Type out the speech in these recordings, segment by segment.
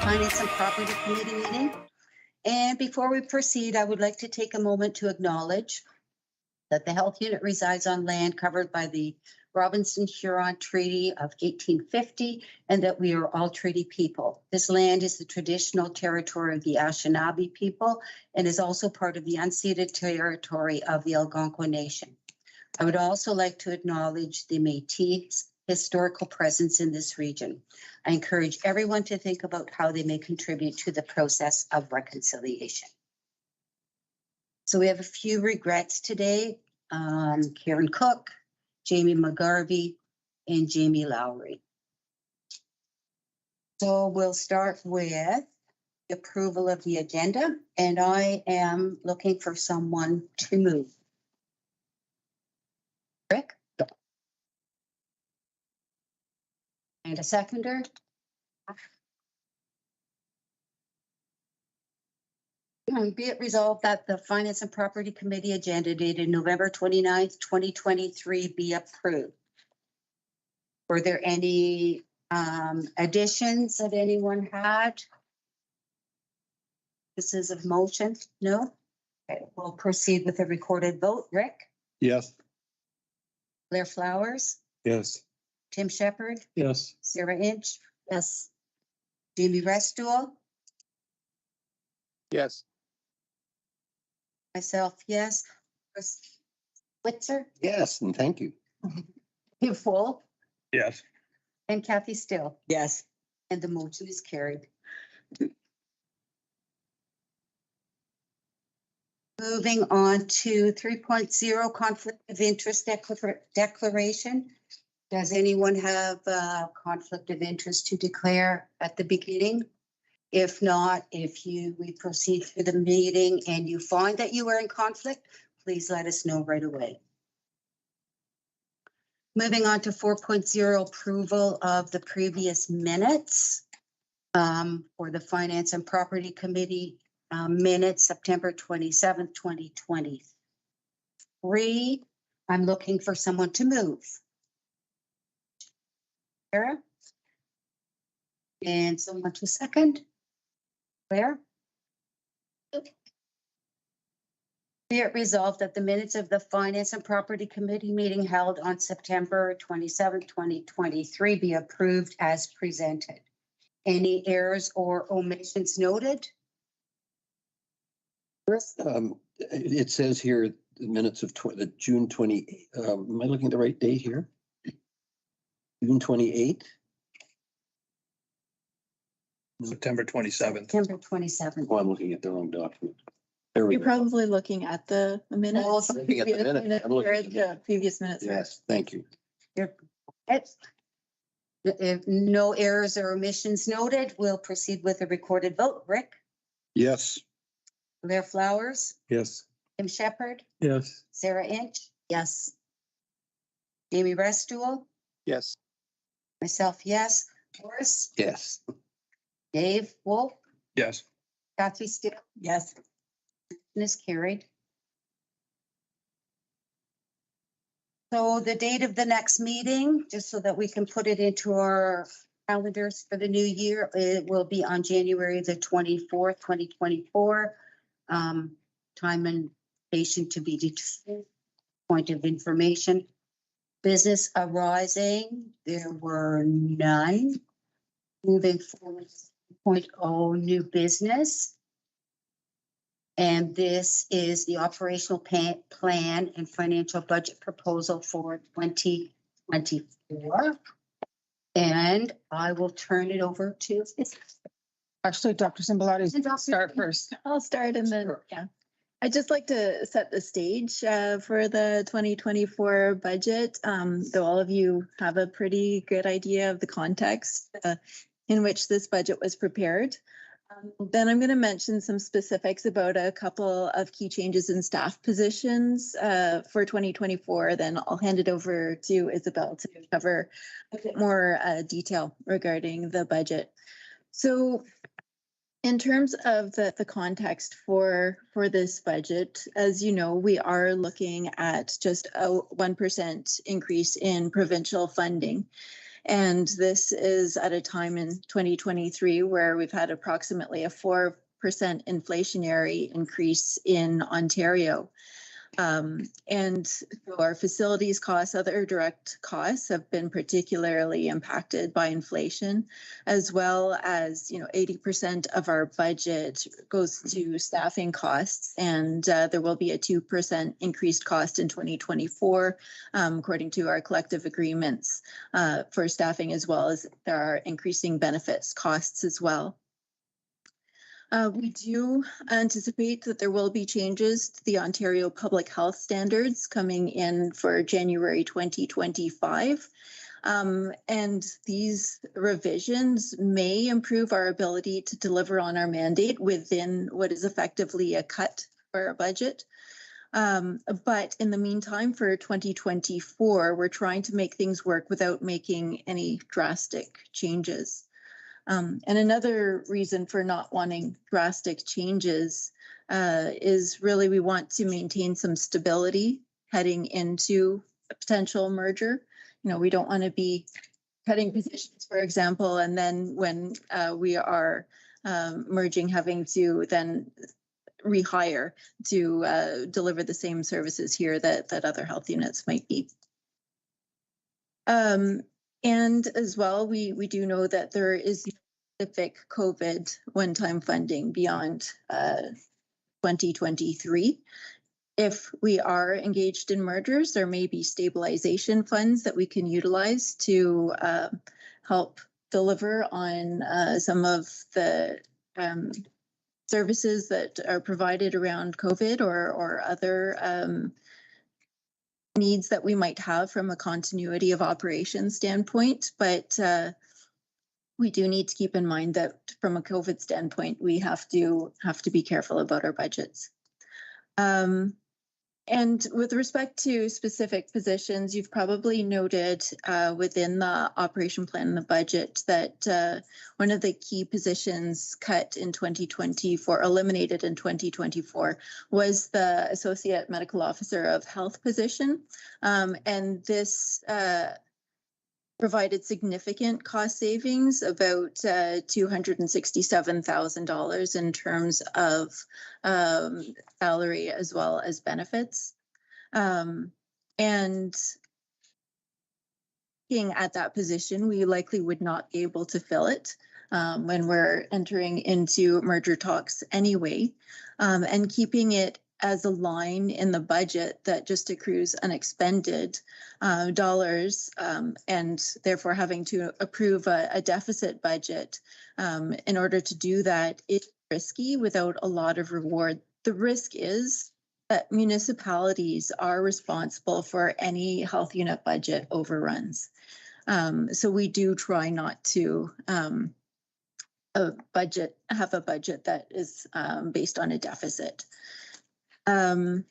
Finance and Property Committee meeting. And before we proceed, I would like to take a moment to acknowledge that the health unit resides on land covered by the Robinson-Huron Treaty of 1850, and that we are all treaty people. This land is the traditional territory of the Anishinaabe people and is also part of the unceded territory of the Algonquin Nation. I would also like to acknowledge the Métis historical presence in this region. I encourage everyone to think about how they may contribute to the process of reconciliation. So we have a few regrets today. Karen Cook, Jamie McGarvey, and Jamie Lowry. So we'll start with the approval of the agenda, and I am looking for someone to move. Rick? And a seconder? Be it resolved that the Finance and Property Committee agenda dated November 29th, 2023 be approved. Were there any additions that anyone had? This is a motion? No? Okay, we'll proceed with a recorded vote. Rick? Yes. Blair Flowers? Yes. Tim Shepherd? Yes. Sarah Inch? Yes. Jamie Restool? Yes. Myself, yes. Chris Switzer? Yes, and thank you. You full? Yes. And Kathy Still? Yes. And the motion is carried. Moving on to 3.0 conflict of interest declaration. Does anyone have a conflict of interest to declare at the beginning? If not, we proceed through the meeting and you find that you are in conflict, please let us know right away. Moving on to 4.0 approval of the previous minutes for the Finance and Property Committee minutes, September 27th, 2023. I'm looking for someone to move. Sarah? And someone to second? Claire? Be it resolved that the minutes of the Finance and Property Committee meeting held on September 27th, 2023 be approved as presented. Any errors or omissions noted? It says here the minutes of the June 20. Am I looking at the right date here? June 28th. September 27th. September 27th. Oh, I'm looking at the wrong document. There we You're go. probably looking at the minutes. I'm looking at the minutes. I'm looking at The previous minutes. Yes, thank you. If no errors or omissions noted, we'll proceed with a recorded vote. Rick? Yes. Blair Flowers? Yes. Tim Shepherd? Yes. Sarah Inch? Yes. Jamie Restool? Yes. Myself, yes. Boris? Yes. Dave Wolf? Yes. Kathy Still? Yes. Is carried. So the date of the next meeting, just so that we can put it into our calendars for the new year, it will be on January the 24th, 2024. Time and location to be determined. Point of information. Business arising, there were none. Moving forward, 0.0 new business. And this is the operational plan and financial budget proposal for 2024. And I will turn it over to. Actually, Dr. Simbalati, start first. I'll start and then, yeah. I'd just like to set the stage for the 2024 budget, though all of you have a pretty good idea of the context in which this budget was prepared. Then I'm going to mention some specifics about a couple of key changes in staff positions for 2024. Then I'll hand it over to Isabel to cover a bit more detail regarding the budget. So in terms of the context for this budget, as you know, we are looking at just a 1% increase in provincial funding. And this is at a time in 2023 where we've had approximately a 4% inflationary increase in Ontario. And so our facilities costs, other direct costs have been particularly impacted by inflation, as well as, 80% of our budget goes to staffing costs, and there will be a 2% increased cost in 2024, according to our collective agreements for staffing, as well as there are increasing benefits costs as well. We do anticipate that there will be changes to the Ontario Public Health Standards coming in for January 2025. And these revisions may improve our ability to deliver on our mandate within what is effectively a cut for our budget. But in the meantime, for 2024, we're trying to make things work without making any drastic changes. And another reason for not wanting drastic changes is really we want to maintain some stability heading into a potential merger. We don't want to be cutting positions, for example, and then when we are merging, having to then rehire to deliver the same services here that other health units might be. And as well, we do know that there is specific COVID one-time funding beyond 2023. If we are engaged in mergers, there may be stabilization funds that we can utilize to help deliver on some of the services that are provided around COVID or other needs that we might have from a continuity of operations standpoint. But we do need to keep in mind that from a COVID standpoint, we have to be careful about our budgets. And with respect to specific positions, you've probably noted within the operation plan and the budget that one of the key positions cut in 2024, eliminated in 2024, was the Associate Medical Officer of Health position. And this provided significant cost savings, about $267,000 in terms of salary as well as benefits. And being at that position, we likely would not be able to fill it when we're entering into merger talks anyway. And keeping it as a line in the budget that just accrues unexpended dollars, and therefore having to approve a deficit budget in order to do that, it's risky without a lot of reward. The risk is that municipalities are responsible for any health unit budget overruns. So we do try not to have a budget that is based on a deficit. And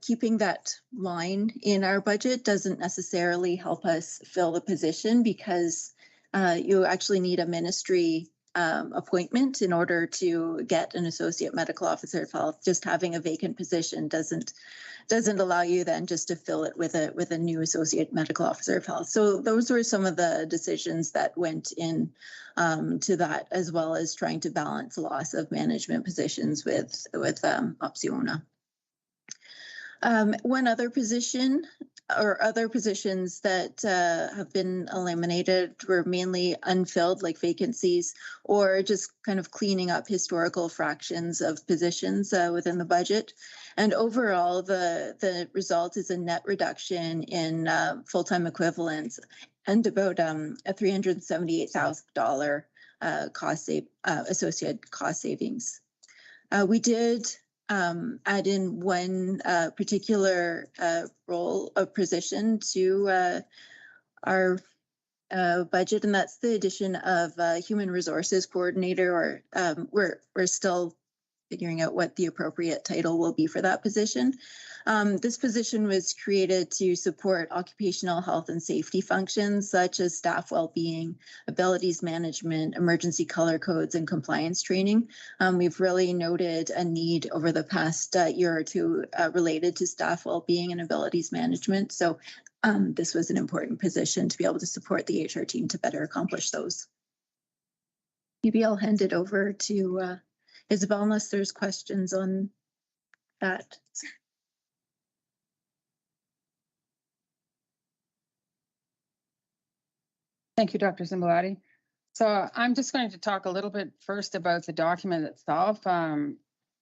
keeping that line in our budget doesn't necessarily help us fill the position, because you actually need a ministry appointment in order to get an associate medical officer of health. Just having a vacant position doesn't allow you then just to fill it with a new associate medical officer of health. So those were some of the decisions that went in to that, as well as trying to balance loss of management positions with Opciona. One other position, or other positions that have been eliminated, were mainly unfilled, like vacancies, or just kind of cleaning up historical fractions of positions within the budget. And overall, the result is a net reduction in full-time equivalents and about a $378,000 associated cost savings. We did add in one particular role or position to our budget, and that's the addition of a human resources coordinator, or we're still figuring out what the appropriate title will be for that position. This position was created to support occupational health and safety functions such as staff well-being, abilities management, emergency color codes, and compliance training. We've really noted a need over the past year or two related to staff well-being and abilities management. So this was an important position to be able to support the HR team to better accomplish those. Maybe I'll hand it over to Isabel unless there's questions on that. Thank you, Dr. Zimbalati. So I'm just going to talk a little bit first about the document itself. A lot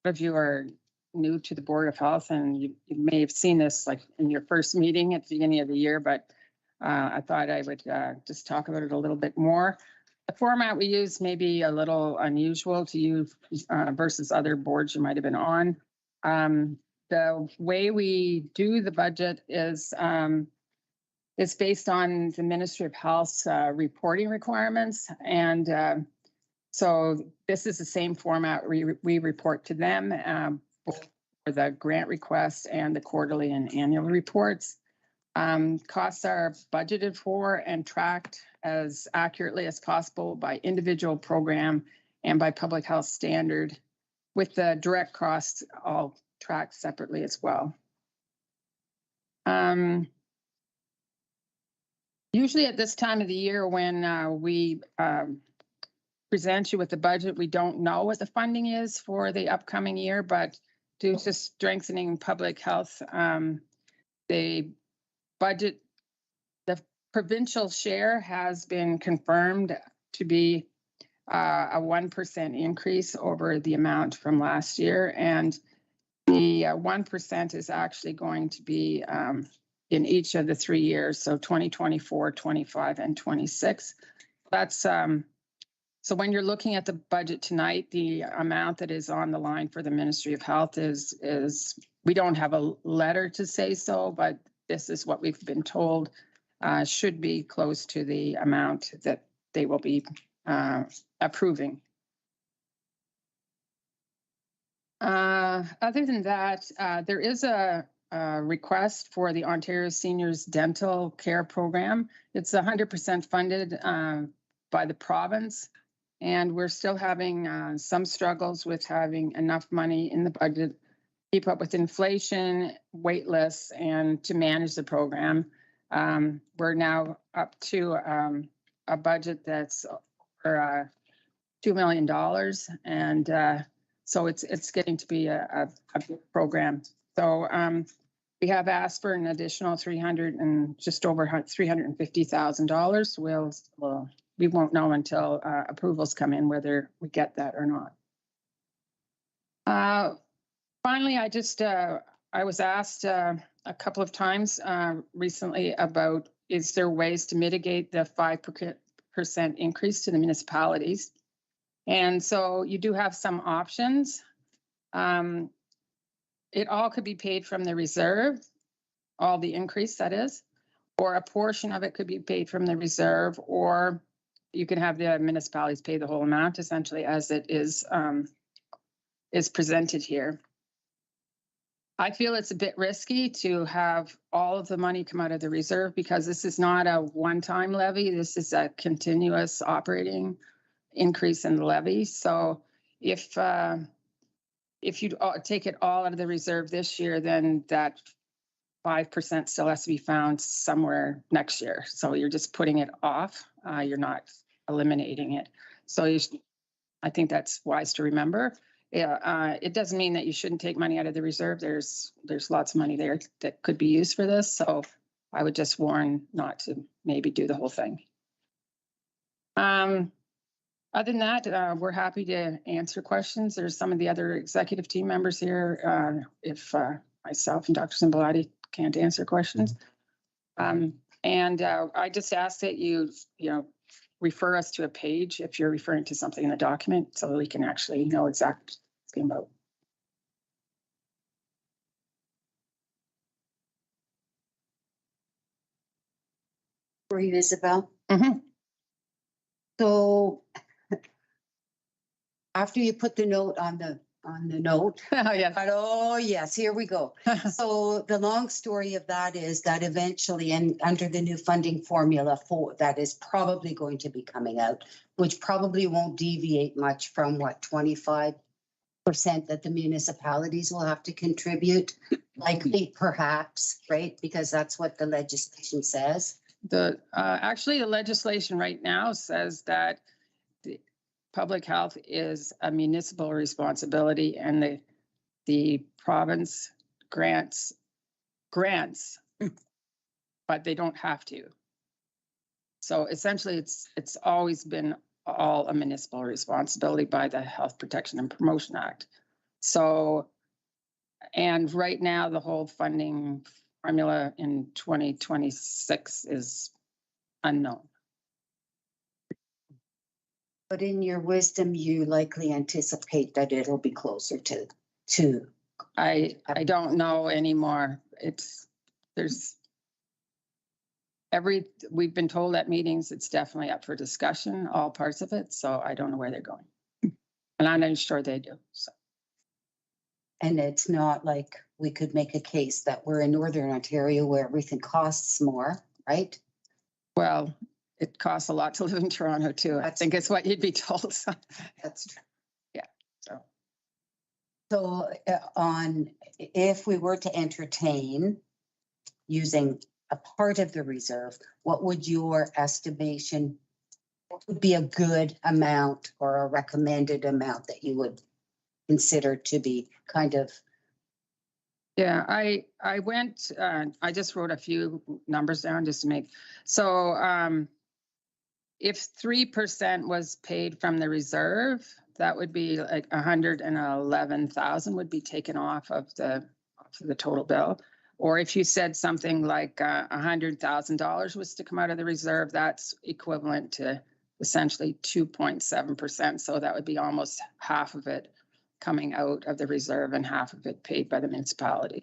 of you are new to the Board of Health, and you may have seen this like in your first meeting at the beginning of the year, but I thought I would just talk about it a little bit more. The format we use may be a little unusual to you versus other boards you might have been on. The way we do the budget is it's based on the Ministry of Health's reporting requirements. And so this is the same format we report to them for the grant request and the quarterly and annual reports. Costs are budgeted for and tracked as accurately as possible by individual program and by public health standard, with the direct costs all tracked separately as well. Usually at this time of the year when we present you with the budget, we don't know what the funding is for the upcoming year, but due to strengthening public health, the budget, the provincial share has been confirmed to be a 1% increase over the amount from last year. And the 1% is actually going to be in each of the 3 years, so 2024, 25, and 26. That's so when you're looking at the budget tonight, the amount that is on the line for the Ministry of Health is we don't have a letter to say so, but this is what we've been told should be close to the amount that they will be approving. Other than that, there is a request for the Ontario Seniors Dental Care Program. It's 100% funded by the province, and we're still having some struggles with having enough money in the budget to keep up with inflation, wait lists, and to manage the program. We're now up to a budget that's for $2 million, and so it's getting to be a big program. So we have asked for an additional just over $350,000. We won't know until approvals come in whether we get that or not. Finally, I was asked a couple of times recently about, is there ways to mitigate the 5% increase to the municipalities? And so you do have some options. It all could be paid from the reserve, all the increase that is, or a portion of it could be paid from the reserve, or you can have the municipalities pay the whole amount essentially as it is presented here. I feel it's a bit risky to have all of the money come out of the reserve because this is not a one-time levy. This is a continuous operating increase in the levy. So if you take it all out of the reserve this year, then that 5% still has to be found somewhere next year. So you're just putting it off. You're not eliminating it. So I think that's wise to remember. It doesn't mean that you shouldn't take money out of the reserve. There's lots of money there that could be used for this. So I would just warn not to maybe do the whole thing. Other than that, we're happy to answer questions. There's some of the other executive team members here. If myself and Dr. Zimbalati can't answer questions. And I just ask that you refer us to a page if you're referring to something in the document so that we can actually know exactly what it's talking about. For you, Isabel. Mm-hmm. So after you put the note on the on the note. Oh, yes. But oh, yes, here we go. So the long story of that is that eventually, and under the new funding formula for, that is probably going to be coming out, which probably won't deviate much from what, 25% that the municipalities will have to contribute, likely perhaps, right? Because that's what the legislation says. Actually, the legislation right now says that the public health is a municipal responsibility and the province grants, but they don't have to. So essentially, it's always been all a municipal responsibility by the Health Protection and Promotion Act. So, and right now, the whole funding formula in 2026 is unknown. But in your wisdom, you likely anticipate that it'll be closer to. I don't know anymore. We've been told at meetings, it's definitely up for discussion, all parts of it. So I don't know where they're going. And I'm not sure they do. So. And it's not like we could make a case that we're in Northern Ontario where everything costs more, right? Well, it costs a lot to live in Toronto too. I think it's what you'd be told. That's true. Yeah. So if we were to entertain using a part of the reserve, what would your estimation, what would be a good amount or a recommended amount that you would consider to be kind of? Yeah, I went, I just wrote a few numbers down just to make, so if 3% was paid from the reserve, that would be like 111,000 would be taken off of the total bill. Or if you said something like $100,000 was to come out of the reserve, that's equivalent to essentially 2.7%. So that would be almost half of it coming out of the reserve and half of it paid by the municipality.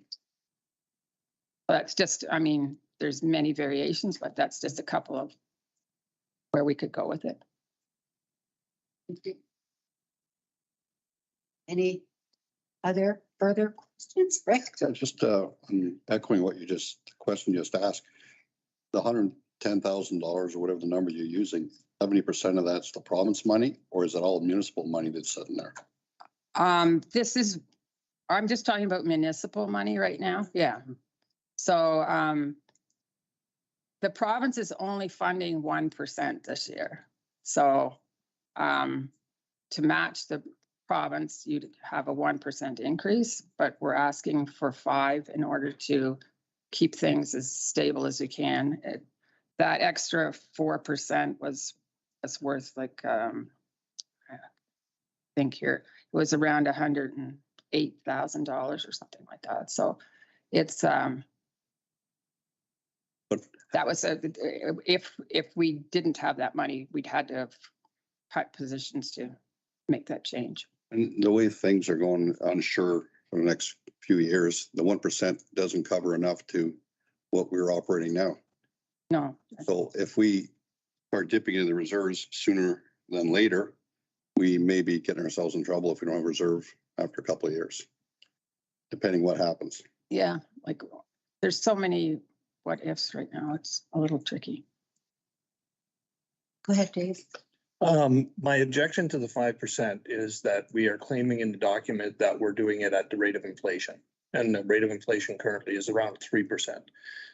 But that's just, I mean, there's many variations, but that's just a couple of where we could go with it. Any other further questions, Rick? Yeah, just echoing what the question you just asked, the $110,000 or whatever the number you're using, 70% of that's the province money, or is it all municipal money that's sitting there? I'm just talking about municipal money right now. Yeah. So the province is only funding 1% this year. So to match the province, you'd have a 1% increase, but we're asking for 5% in order to keep things as stable as we can. That extra 4% was worth like, I think here, it was around $108,000 or something like that. So it's, that was if we didn't have that money, we'd had to have cut positions to make that change. And the way things are going, I'm sure for the next few years, the 1% doesn't cover enough to what we're operating now. No. So if we start dipping into the reserves sooner than later, we may be getting ourselves in trouble if we don't have reserve after a couple of years, depending what happens. Yeah, like there's so many what ifs right now. It's a little tricky. Go ahead, Dave. My objection to the 5% is that we are claiming in the document that we're doing it at the rate of inflation. And the rate of inflation currently is around 3%.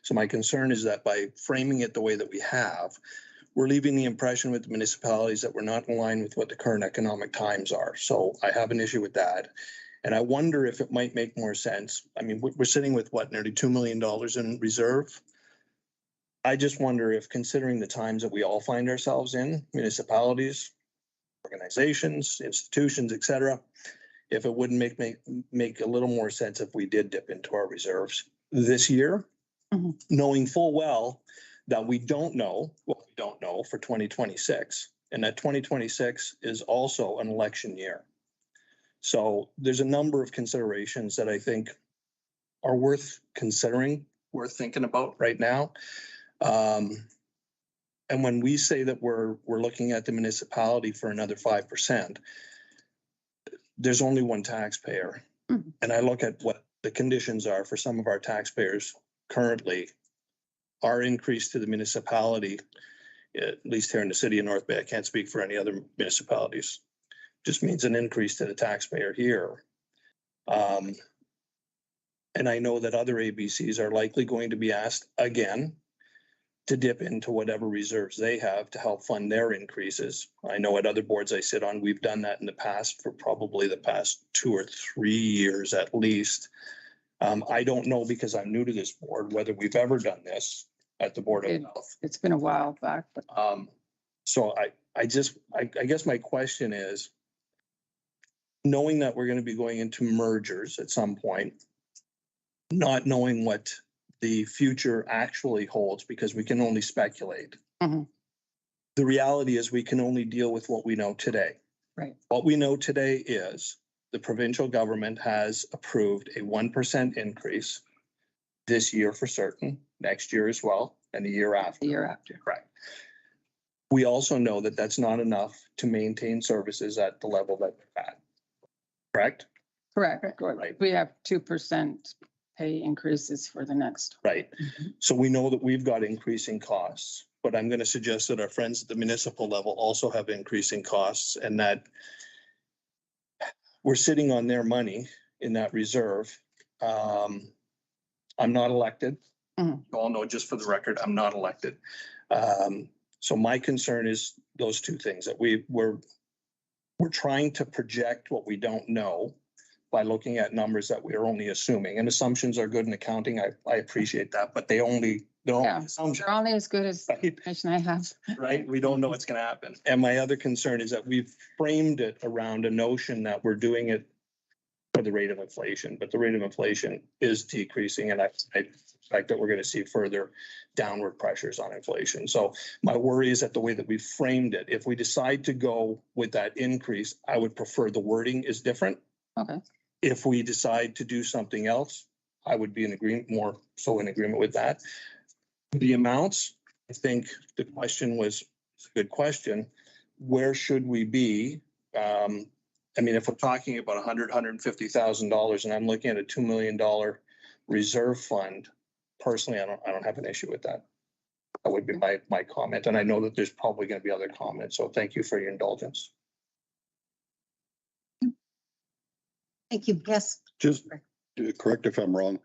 So my concern is that by framing it the way that we have, we're leaving the impression with the municipalities that we're not in line with what the current economic times are. So I have an issue with that. And I wonder if it might make more sense. I mean, we're sitting with what, nearly $2 million in reserve. I just wonder if, considering the times that we all find ourselves in, municipalities, organizations, institutions, et cetera, if it wouldn't make a little more sense if we did dip into our reserves this year, knowing full well that we don't know what we don't know for 2026, and that 2026 is also an election year. So there's a number of considerations that I think are worth considering, worth thinking about right now. And when we say that we're looking at the municipality for another 5%, there's only one taxpayer. Mhm. And I look at what the conditions are for some of our taxpayers currently. Our increase to the municipality, at least here in the city of North Bay, I can't speak for any other municipalities, just means an increase to the taxpayer here. And I know that other ABCs are likely going to be asked again to dip into whatever reserves they have to help fund their increases. I know at other boards I sit on, we've done that in the past for probably the past 2 or 3 years at least. I don't know, because I'm new to this board, whether we've ever done this at the Board of Health. It's been a while back, but So I guess my question is, knowing that we're going to be going into mergers at some point, not knowing what the future actually holds, because we can only speculate. Mhm. The reality is we can only deal with what we know today. Right. What we know today is the provincial government has approved a 1% increase this year for certain, next year as well, and the year after. the year after. Correct. We also know that that's not enough to maintain services at the level that they're at. Correct? Correct. Right. We have 2% pay increases for the next. Right. Mhm. So we know that we've got increasing costs, but I'm going to suggest that our friends at the municipal level also have increasing costs, and that we're sitting on their money in that reserve. I'm not elected. Mhm. You all know, just for the record, I'm not elected. So my concern is those two things, that we're trying to project what we don't know by looking at numbers that we're only assuming, and assumptions are good in accounting. I appreciate that, but they're only Yeah. assumptions, They're only as good as the right? information I have. Right? We don't know what's going to happen. And my other concern is that we've framed it around a notion that we're doing it for the rate of inflation, but the rate of inflation is decreasing, and I suspect that we're going to see further downward pressures on inflation. So my worry is that the way that we framed it, if we decide to go with that increase, I would prefer the wording is different. Okay. If we decide to do something else, I would be in agreement, more so in agreement with that. The amounts, I think the question was a good question. Where should we be? I mean, if we're talking about $150,000 and I'm looking at a $2 million reserve fund, personally, I don't have an issue with that. That would be my comment. And I know that there's probably going to be other comments. So thank you for your indulgence. Thank you. Yes. Just correct if I'm wrong.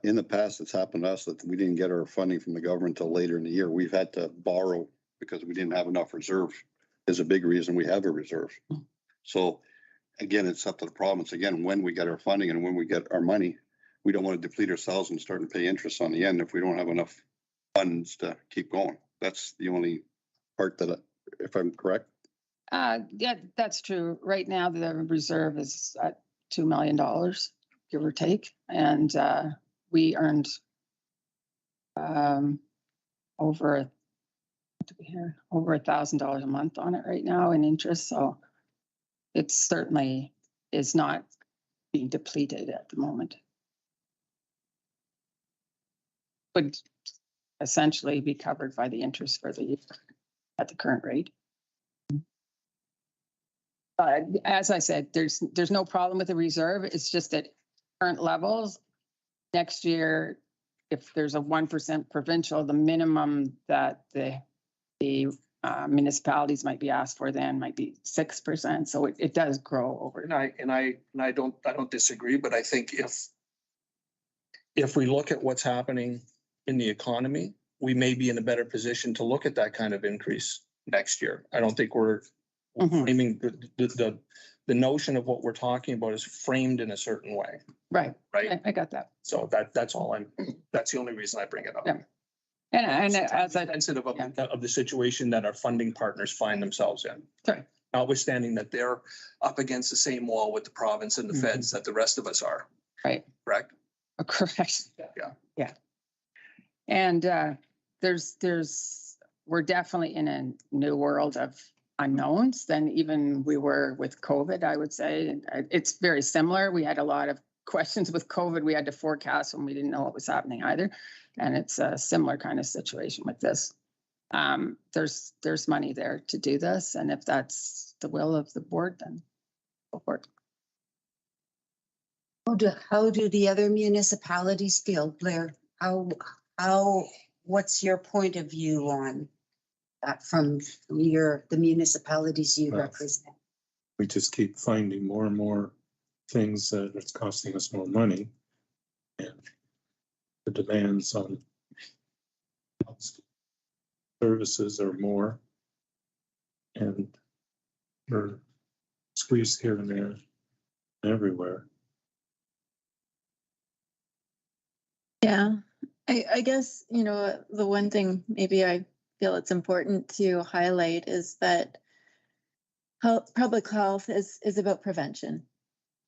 In the past, it's happened to us that we didn't get our funding from the government until later in the year. We've had to borrow because we didn't have enough reserve, is a big reason we have a reserve. So again, it's up to the province. Again, when we get our funding and when we get our money, we don't want to deplete ourselves and start to pay interest on the end if we don't have enough funds to keep going. That's the only part that, if I'm correct. Yeah, that's true. Right now, the reserve is at $2 million, give or take. And we earned over $1,000 a month on it right now in interest. So it certainly is not being depleted at the moment. Would essentially be covered by the interest for the year at the current rate. As I said, there's no problem with the reserve. It's just at current levels. Next year, if there's a 1% provincial, the minimum that the municipalities might be asked for then might be 6%. So it does grow over. And I don't disagree, but I think if we look at what's happening in the economy, we may be in a better position to look at that kind of increase next year. I don't think we're framing the notion of what we're talking about is framed in a certain way. Right. Right. I got that. So that's the only reason I bring it up. Yeah. And as I Sensitive of the situation that our funding partners find themselves in. Sorry. Notwithstanding that they're up against the same wall with the province and the feds that the rest of us are. Right. Correct? Correct. Yeah. And we're definitely in a new world of unknowns than even we were with COVID, I would say. It's very similar. We had a lot of questions with COVID. We had to forecast when we didn't know what was happening either. And it's a similar kind of situation with this. There's money there to do this. And if that's the will of the board, then go for it. How do the other municipalities feel, Blair? What's your point of view on that from the municipalities you Well, represent? We just keep finding more and more things that it's costing us more money. And the demands on services are more. And we're squeezed here and there, everywhere. Yeah, I guess, the one thing maybe I feel it's important to highlight is that public health is about prevention,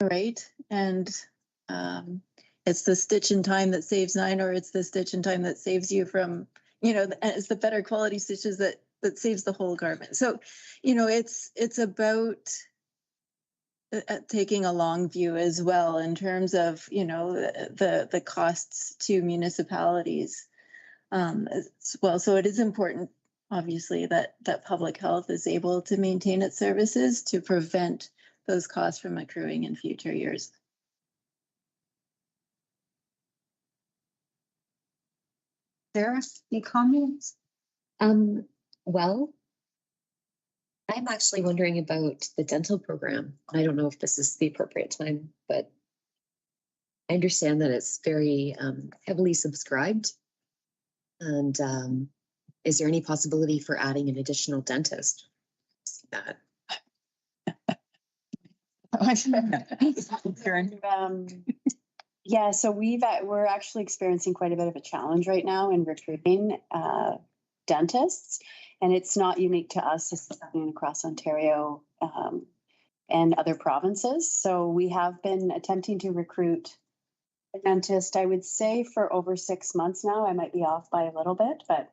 right? And it's the stitch in time that saves 9, or it's the stitch in time that saves you from, it's the better quality stitches that saves the whole garment. So, it's about taking a long view as well in terms of, the costs to municipalities as well. So it is important, obviously, that public health is able to maintain its services to prevent those costs from accruing in future years. Sarah, any comments? Well, I'm actually wondering about the dental program. I don't know if this is the appropriate time, but I understand that it's very heavily subscribed. And is there any possibility for adding an additional dentist? That Yeah, so we're actually experiencing quite a bit of a challenge right now in recruiting dentists, and it's not unique to us. This is happening across Ontario and other provinces. So we have been attempting to recruit a dentist, I would say, for over 6 months now. I might be off by a little bit, but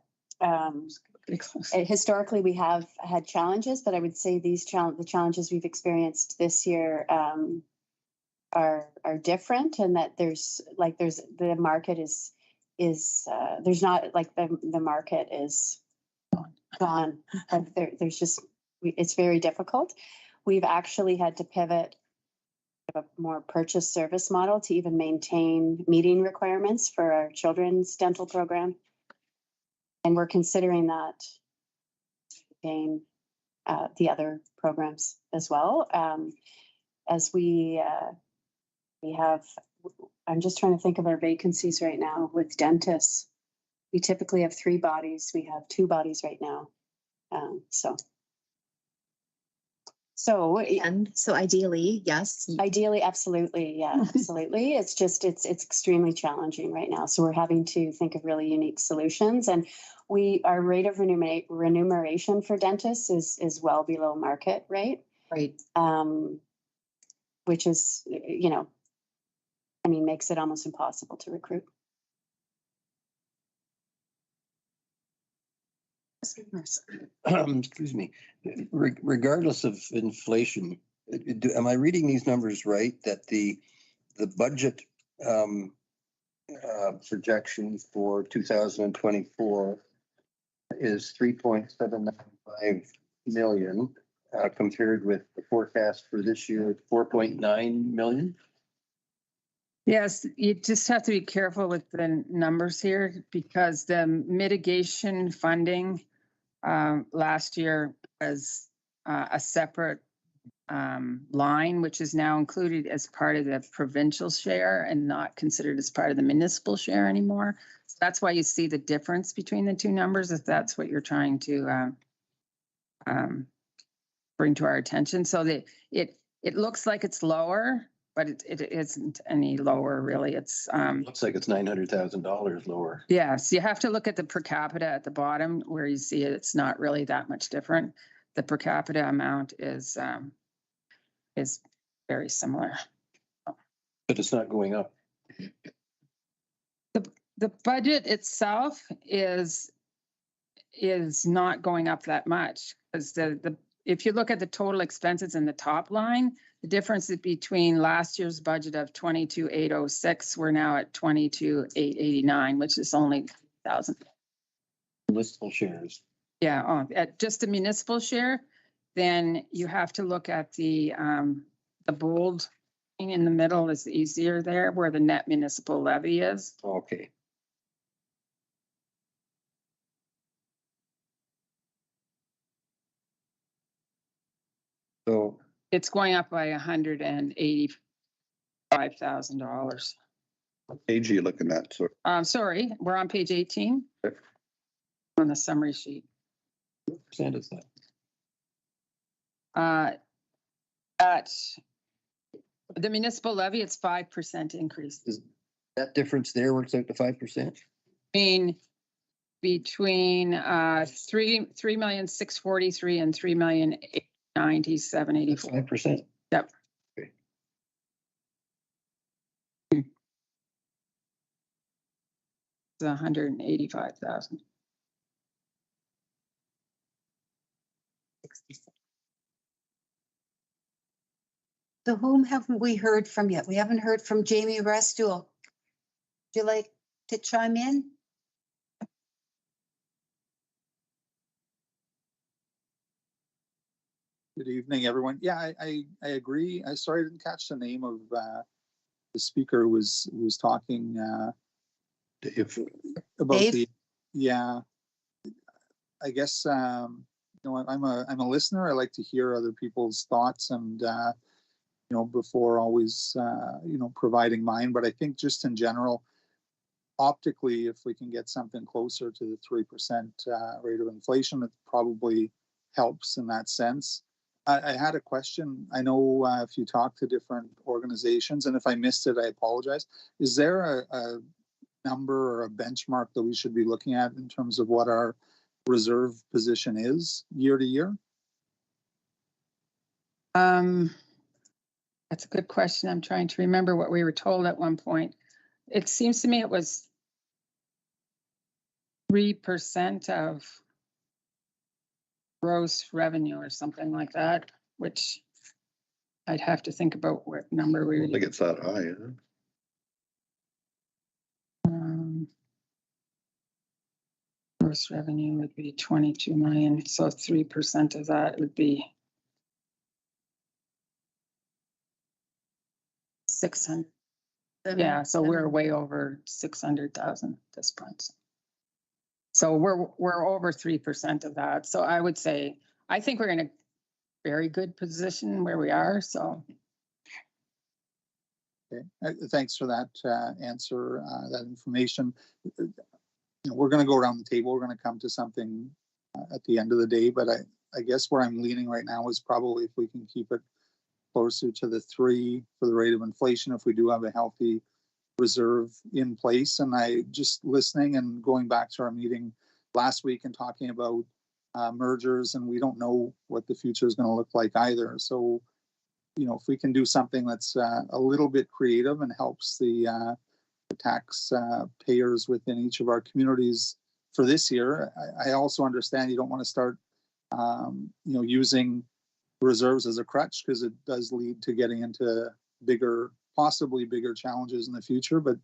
historically we have had challenges. But I would say the challenges we've experienced this year are different, and that there's the market is there's not like the market is gone. There's just, it's very difficult. We've actually had to pivot a more purchase service model to even maintain meeting requirements for our children's dental program, and we're considering that in the other programs as well. As we have, I'm just trying to think of our vacancies right now with dentists. We typically have 3 bodies. We have 2 bodies right now. so ideally, yes. Ideally, absolutely. Yeah, absolutely. It's just, it's extremely challenging right now. So we're having to think of really unique solutions, and our rate of remuneration for dentists is well below market rate. Right. Which is, makes it almost impossible to recruit. Excuse me. Regardless of inflation, am I reading these numbers right? That the budget projection for 2024 is 3.795 million, compared with the forecast for this year, 4.9 million? Yes, you just have to be careful with the numbers here, because the mitigation funding last year was a separate line, which is now included as part of the provincial share and not considered as part of the municipal share anymore. So that's why you see the difference between the two numbers, if that's what you're trying to bring to our attention. So that it looks like it's lower, but it isn't any lower, really. It's Looks like it's $900,000 lower. yes, you have to look at the per capita at the bottom where you see it. It's not really that much different. The per capita amount is very similar. But it's not going up. The budget itself is not going up that much, because if you look at the total expenses in the top line, the difference is between last year's budget of 22,806, we're now at 22,889, which is only 1,000. Municipal shares. Yeah, at just the municipal share, then you have to look at the bold in the middle is easier there where the net municipal levy is. Okay. So It's going up by $185,000. What page are you looking at? So Sorry, we're on page 18 Okay. on the summary sheet. what percent is that? At the municipal levy, it's 5% increase. Is that difference there works out to 5%? Between 3,643,000 and 3,097,084. 5%? Yep. Okay. It's 185,000. So whom haven't we heard from yet? We haven't heard from Jamie Restuel. Would you like to chime in? Good evening, everyone. Yeah, I agree. I sorry I didn't catch the name of the speaker who was talking If about Dave? the, yeah. I guess you know, I'm a listener. I like to hear other people's thoughts and you know, before always you know, providing mine. But I think just in general, optically, if we can get something closer to the 3% rate of inflation, it probably helps in that sense. I had a question. I know if you talk to different organizations, and if I missed it, I apologize. Is there a number or a benchmark that we should be looking at in terms of what our reserve position is year to year? That's a good question. I'm trying to remember what we were told at one point. It seems to me it was 3% of gross revenue or something like that, which I'd have to think about what number I we don't think would. it's that high, is it? Gross revenue would be 22 million, so 3% of that would be 600. Yeah, so we're way over 600,000 at this point. So we're over 3% of that. So I would say, I think we're in a very good position where we are, so. Okay, thanks for that answer, that information. You know, we're going to go around the table. We're going to come to something at the end of the day, but I guess where I'm leaning right now is probably if we can keep it closer to the 3 for the rate of inflation, if we do have a healthy reserve in place. And I just listening and going back to our meeting last week and talking about mergers, and we don't know what the future is going to look like either. So, you know, if we can do something that's a little bit creative and helps the tax payers within each of our communities for this year, I also understand you don't want to start, you know, using reserves as a crutch, because it does lead to getting into possibly bigger challenges in the future. But,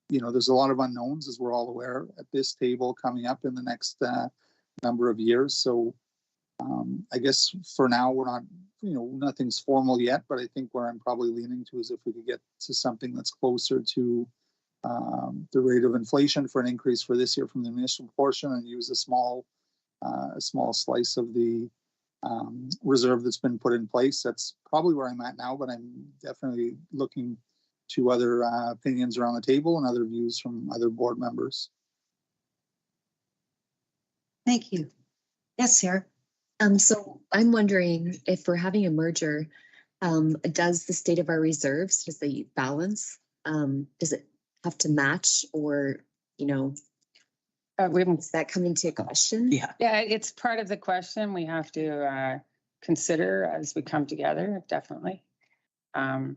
you know, there's a lot of unknowns, as we're all aware, at this table coming up in the next number of years. So I guess for now, we're not, you know, nothing's formal yet, but I think where I'm probably leaning to is if we could get to something that's closer to the rate of inflation for an increase for this year from the municipal portion, and use a small slice of the reserve that's been put in place. That's probably where I'm at now, but I'm definitely looking to other opinions around the table and other views from other board members. Thank you. Yes, Sarah. So I'm wondering if we're having a merger, does the state of our reserves, does the balance, does it have to match, or, you know, does that come into question? Yeah. Yeah, it's part of the question we have to consider as we come together, definitely. Ours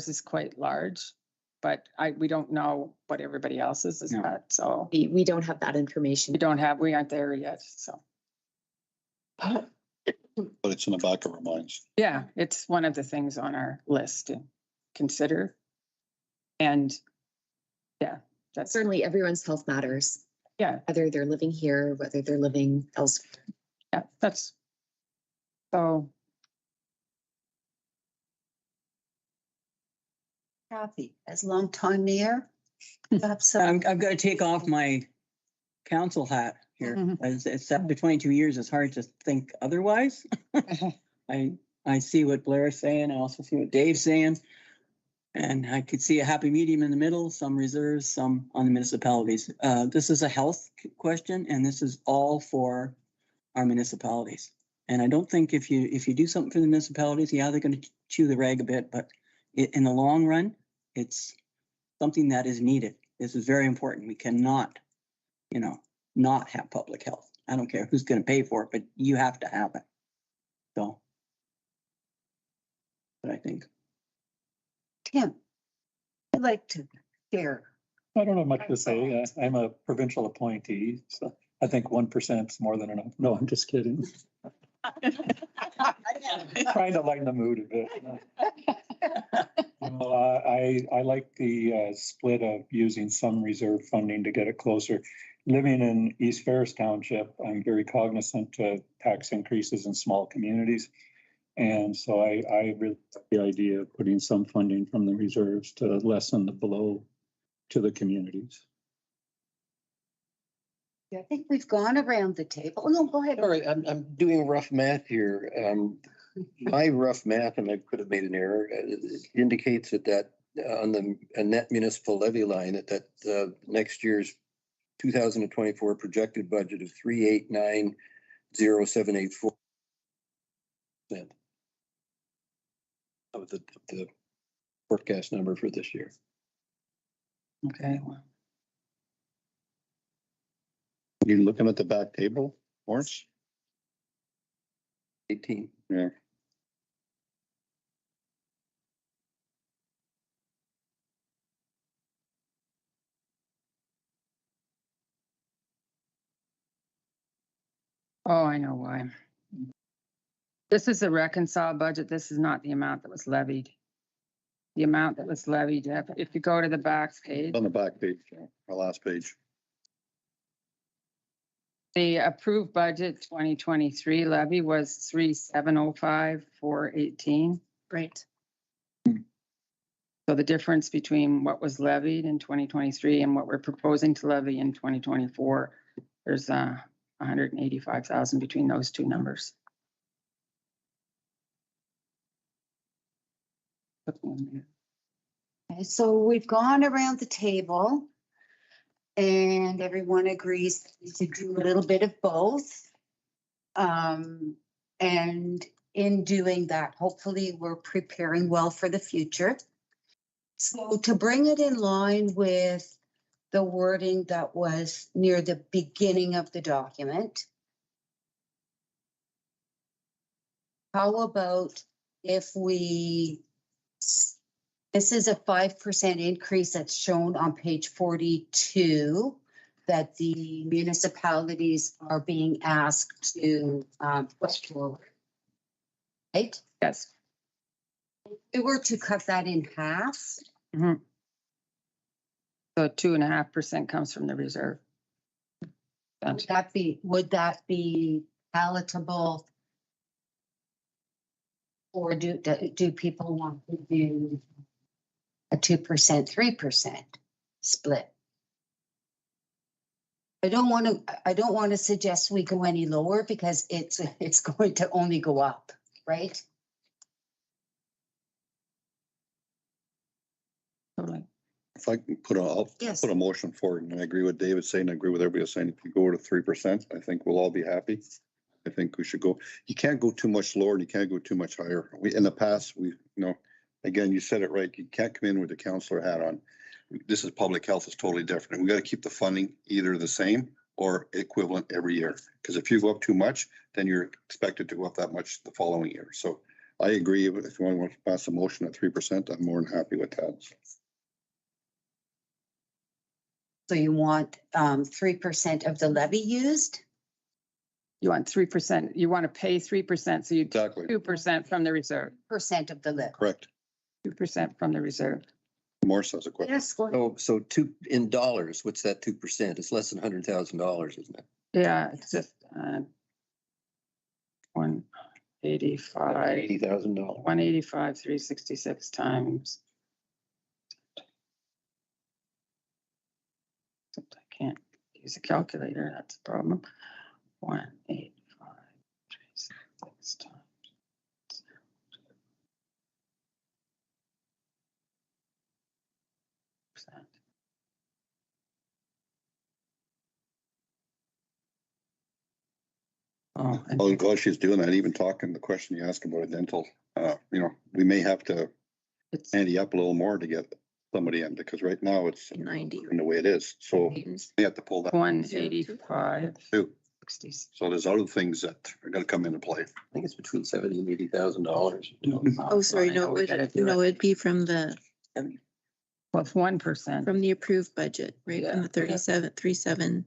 is quite large, but we don't know what everybody else's is at, so. We don't have that information. We aren't there yet, so. But it's in the back of our minds. Yeah, it's one of the things on our list to consider. And yeah, that's Certainly everyone's health matters, yeah, whether they're living here, whether they're living elsewhere. yeah, that's so. Kathy, as longtime mayor, you have some, I've got to take off my council hat here. It's after 22 years, it's hard to think otherwise. I see what Blair's saying. I also see what Dave's saying. And I could see a happy medium in the middle, some reserves, some on the municipalities. This is a health question, and this is all for our municipalities. And I don't think if you do something for the municipalities, yeah, they're going to chew the rag a bit, but in the long run, it's something that is needed. This is very important. We cannot, not have public health. I don't care who's going to pay for it, but you have to have it. So, but I think. Tim, I'd like to share. I don't have much to say. I'm a provincial appointee, so I think 1% is more than enough. No, I'm just kidding. Trying to lighten the mood a bit. I like the split of using some reserve funding to get it closer. Living in East Ferris Township, I'm very cognizant of tax increases in small communities. And so I really like the idea of putting some funding from the reserves to lessen the blow to the communities. I think we've gone around the table. Oh, no, go ahead. All right, I'm doing rough math here. My rough math, and I could have made an error, it indicates that on the net municipal levy line, that next year's 2024 projected budget of 389,0784 of the forecast number for this year. Okay. Well, You looking at the back table, Lawrence? 18. Yeah. Oh, I know why. This is a reconciled budget. This is not the amount that was levied. The amount that was levied, if you go to the back page, On the back page, our last page. the approved budget 2023 levy was 3,705,418. Right. So the difference between what was levied in 2023 and what we're proposing to levy in 2024, there's 185,000 between those two numbers. Okay, so we've gone around the table and everyone agrees to do a little bit of both. And in doing that, hopefully we're preparing well for the future. So to bring it in line with the wording that was near the beginning of the document, how about if this is a 5% increase that's shown on page 42 that the municipalities are being asked to push forward. Right? Yes. If we were to cut that in half, So 2.5% comes from the reserve. would that be palatable? Or do people want to do a 2%, 3% split? I don't want to suggest we go any lower because it's going to only go up, right? Totally. If I can I'll Yes. put a motion forward, and I agree with David saying, I agree with everybody saying, if we go to 3%, I think we'll all be happy. I think we should go, you can't go too much lower and you can't go too much higher. In the past, again, you said it right, you can't come in with the counselor hat on. This is public health is totally different. We got to keep the funding either the same or equivalent every year. Because if you go up too much, then you're expected to go up that much the following year. So I agree, if you want to pass a motion at 3%, I'm more than happy with that. So you want 3% of the levy used? You want 3%, you want to pay 3%, so you take Exactly. 2% from the reserve, Percent of the levy. Correct. 2% from the reserve. Morse has a question. Yes, go ahead. So in dollars, what's that 2%? It's less than $100,000, isn't it? Yeah, it's just 185, $80,000. 185, 366 times can't use a calculator, that's a problem. 1,853,6 times. Percent. Oh, and While she's doing that, even talking, the question you asked about a dental, we may have to it's ante up a little more to get somebody in, because right now it's 90. in the way it is. So we have to pull that 185, too. 60. So there's other things that are gonna come into play. I think it's between $70,000 and $80,000. Oh, sorry, no, we gotta do no, it. it'd be from the, Well, it's 1%. from the approved budget, right, Yeah. from the 37,37.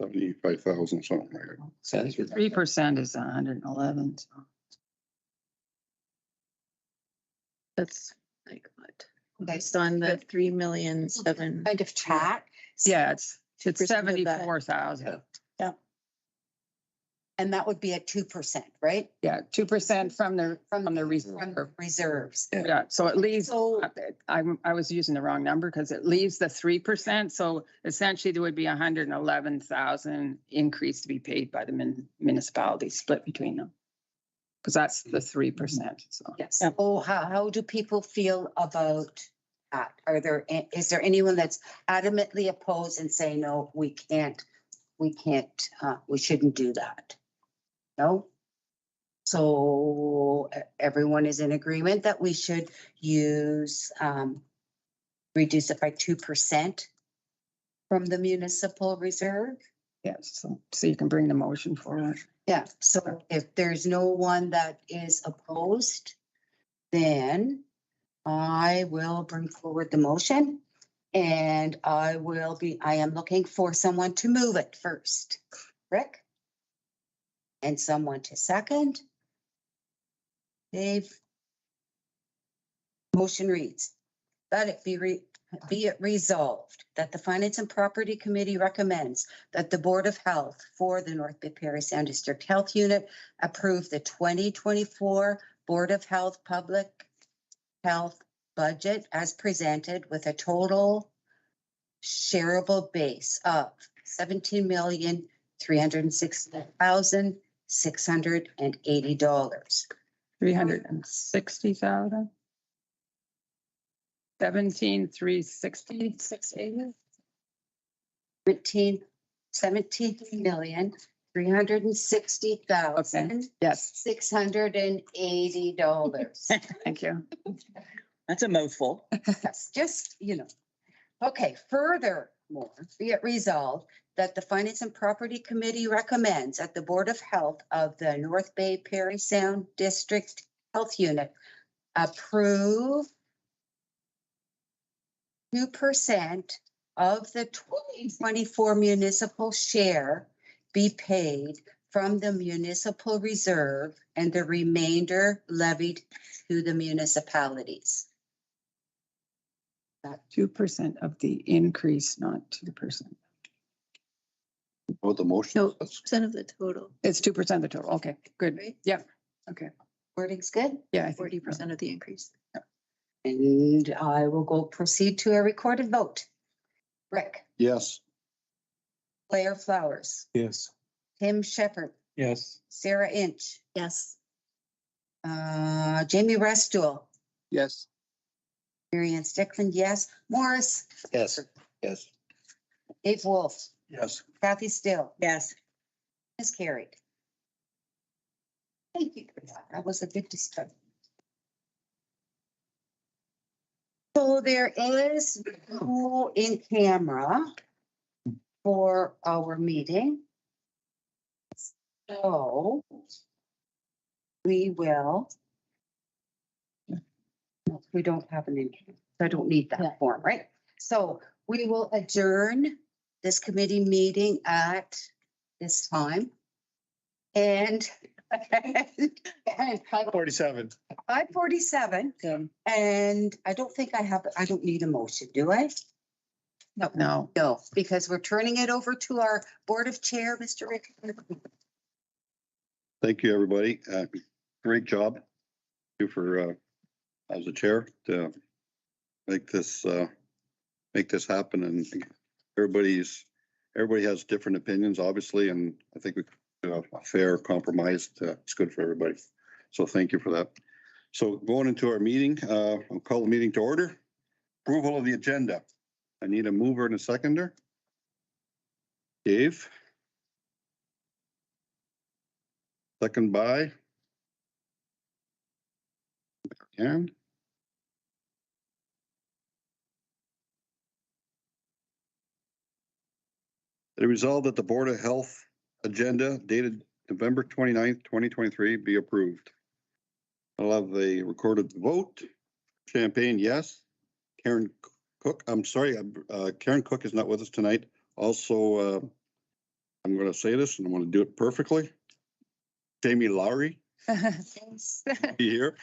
$75,000 something like that. Sounds good. 3% is 111. So That's like what? Based on the 3,000,007. Kind of track. yeah, it's 2% of that. 74,000. And that would be at 2%, right? Yeah, 2% from the reserve. From reserves. Yeah, so it leaves, So- I was using the wrong number because it leaves the 3%. So essentially there would be 111,000 increase to be paid by the municipality split between them. Because that's the 3%, so. Yes. Oh, how do people feel about that? Is there anyone that's adamantly opposed and say, no, we shouldn't do that? No? So everyone is in agreement that we should reduce it by 2% from the municipal reserve? Yes, so you can bring the motion forward. Yeah, so if there's no one that is opposed, then I will bring forward the motion. And I am looking for someone to move it first. Rick? And someone to second. Dave? Motion reads, that it be it resolved that the Finance and Property Committee recommends that the Board of Health for the North Bay Parry Sound District Health Unit approve the 2024 Board of Health Public Health budget as presented with a total shareable base of $17,360,680. 360,000. 17,360, 680. 17,360,680. Yes, thank you. That's a mouthful. Yes, just, Okay, furthermore, be it resolved that the Finance and Property Committee recommends that the Board of Health of the North Bay Parry Sound District Health Unit approve 2% of the 2024 municipal share be paid from the municipal reserve and the remainder levied to the municipalities. 2% of the increase, not 2%. What the motion? No, percent of the total, It's 2% of the total. Okay, good. right? Yep. Okay. Wording's good? Yeah, I think 40% of the increase. And I will proceed to a recorded vote. Rick, Yes. Claire Flowers, Yes. Tim Shepherd, Yes. Sarah Inch, Yes. Jamie Restuel, Yes. Marianne Stickland, yes. Morris, Yes, yes. Dave Wolf, Yes. Kathy Still, Yes. is carried. Thank you for that. That was a good discussion. So there is no in camera for our meeting. So we will. No, we don't have an in, I don't need that form, right? So we will adjourn this committee meeting at this time. And 47. 5:47, and I don't think I don't need a motion, do I? No. No, because we're turning it over to our Board of Chair, Mr. Rick. Thank you, everybody. Great job. You for, as a chair, to make this happen, and everybody has different opinions, obviously, and I think we a fair compromise. It's good for everybody. So thank you for that. So going into our meeting, I'll call the meeting to order. Approval of the agenda. I need a mover and a seconder. Dave. Second by. And. It resolved that the Board of Health agenda dated November 29th, 2023 be approved. I'll have the recorded vote. Champagne, yes. Karen Cook, I'm sorry, Karen Cook is not with us tonight. Also, I'm going to say this and I'm going to do it perfectly. Jamie Lowry, be here.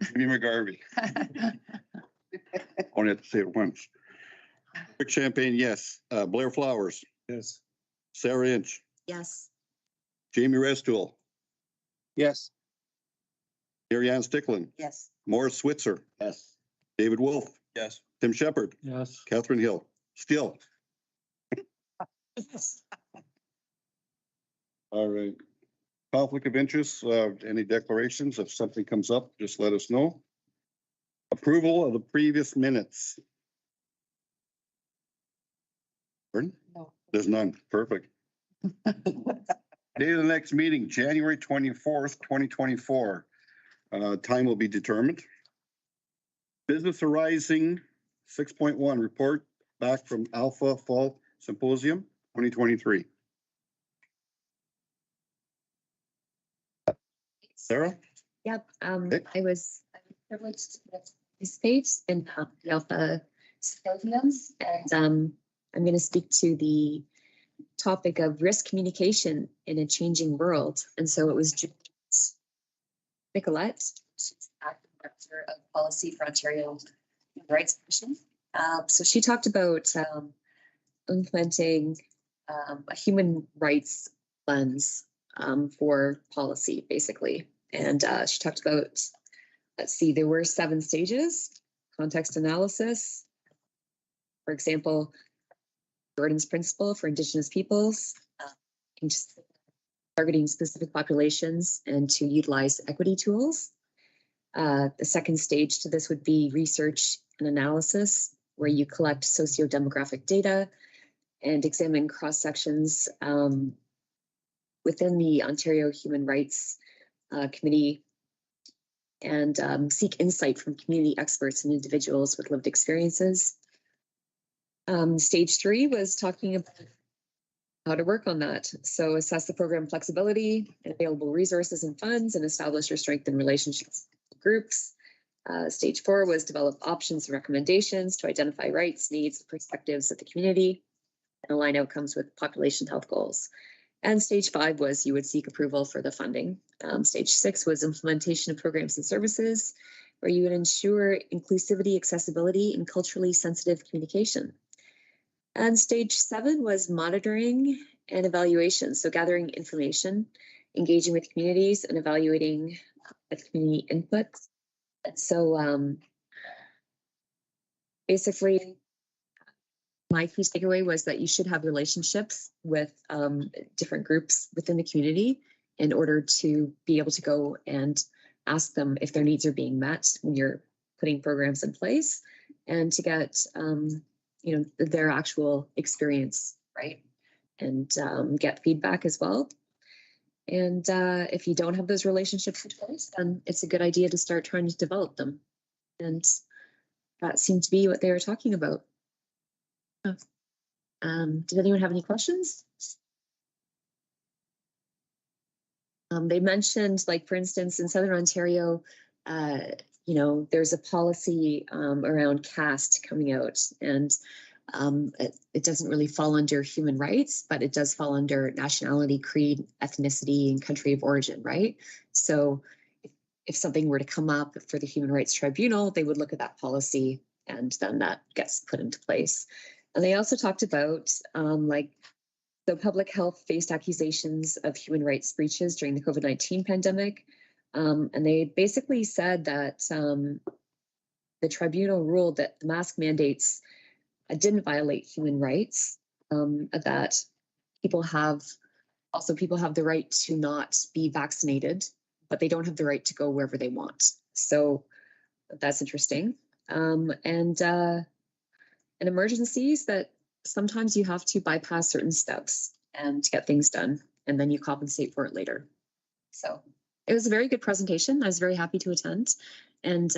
Jamie McGarvey. Only have to say it once. Rick Champagne, yes. Blair Flowers. Yes. Sarah Inch. Yes. Jamie Restool. Yes. Gary Ann Stickland. Yes. Morris Switzer. Yes. David Wolf. Yes. Tim Shepard. Yes. Catherine Hill. Still. All right. Conflict of interest, any declarations? If something comes up, just let us know. Approval of the previous minutes. Pardon? No. There's none. Perfect. Date of the next meeting, January 24th, 2024. Time will be determined. Business arising, 6.1, report back from Alpha Fall Symposium 2023. Sarah? Yep. Okay. I was privileged to participate in the Alpha Symposiums, and I'm going to speak to the topic of risk communication in a changing world. And so it was Nicolette, she's acting director of policy for Ontario Human Rights Commission. So she talked about implementing a human rights lens for policy, basically. And she talked about, let's see, there were 7 stages: context analysis, for example, Jordan's principle for Indigenous peoples, and just targeting specific populations and to utilize equity tools. The second stage to this would be research and analysis, where you collect socio-demographic data and examine cross-sections within the Ontario Human Rights Committee and seek insight from community experts and individuals with lived experiences. Stage 3 was talking about how to work on that. So assess the program flexibility, available resources and funds, and establish or strengthen relationships with groups. Stage 4 was develop options and recommendations to identify rights, needs, and perspectives of the community, and align outcomes with population health goals. And stage 5 was you would seek approval for the funding. Stage 6 was implementation of programs and services, where you would ensure inclusivity, accessibility, and culturally sensitive communication. And stage 7 was monitoring and evaluation. So gathering information, engaging with communities, and evaluating with community input. And so basically, my key takeaway was that you should have relationships with different groups within the community in order to be able to go and ask them if their needs are being met when you're putting programs in place, and to get their actual experience, right? And get feedback as well. And if you don't have those relationships in place, then it's a good idea to start trying to develop them. And that seemed to be what they were talking about. Did anyone have any questions? They mentioned, like, for instance, in Southern Ontario, there's a policy around caste coming out, and it doesn't really fall under human rights, but it does fall under nationality, creed, ethnicity, and country of origin, right? So if something were to come up for the Human Rights Tribunal, they would look at that policy, and then that gets put into place. And they also talked about the public health faced accusations of human rights breaches during the COVID-19 pandemic. And they basically said that the tribunal ruled that the mask mandates didn't violate human rights, that people have the right to not be vaccinated, but they don't have the right to go wherever they want. So that's interesting. And in emergencies, that sometimes you have to bypass certain steps and get things done, and then you compensate for it later. So it was a very good presentation. I was very happy to attend. And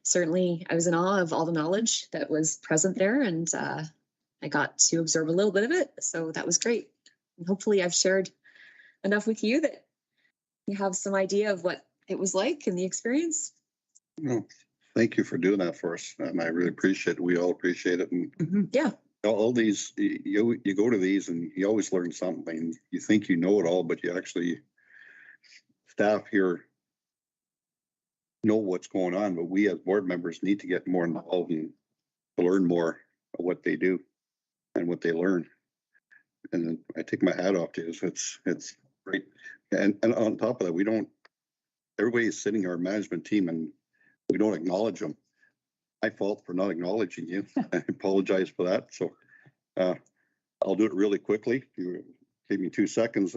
certainly I was in awe of all the knowledge that was present there, and I got to absorb a little bit of it. So that was great. And hopefully I've shared enough with you that you have some idea of what it was like in the experience. No, thank you for doing that for us. And I really appreciate it. We all appreciate it. And Yeah. all these, you go to these and you always learn something. You think you know it all, but you actually, staff here know what's going on, but we as board members need to get more involved and to learn more of what they do and what they learn. And I take my hat off to you. So it's great. And on top of that, everybody is sitting our management team and we don't acknowledge them. My fault for not acknowledging you. I apologize for that. So I'll do it really quickly. You gave me 2 seconds.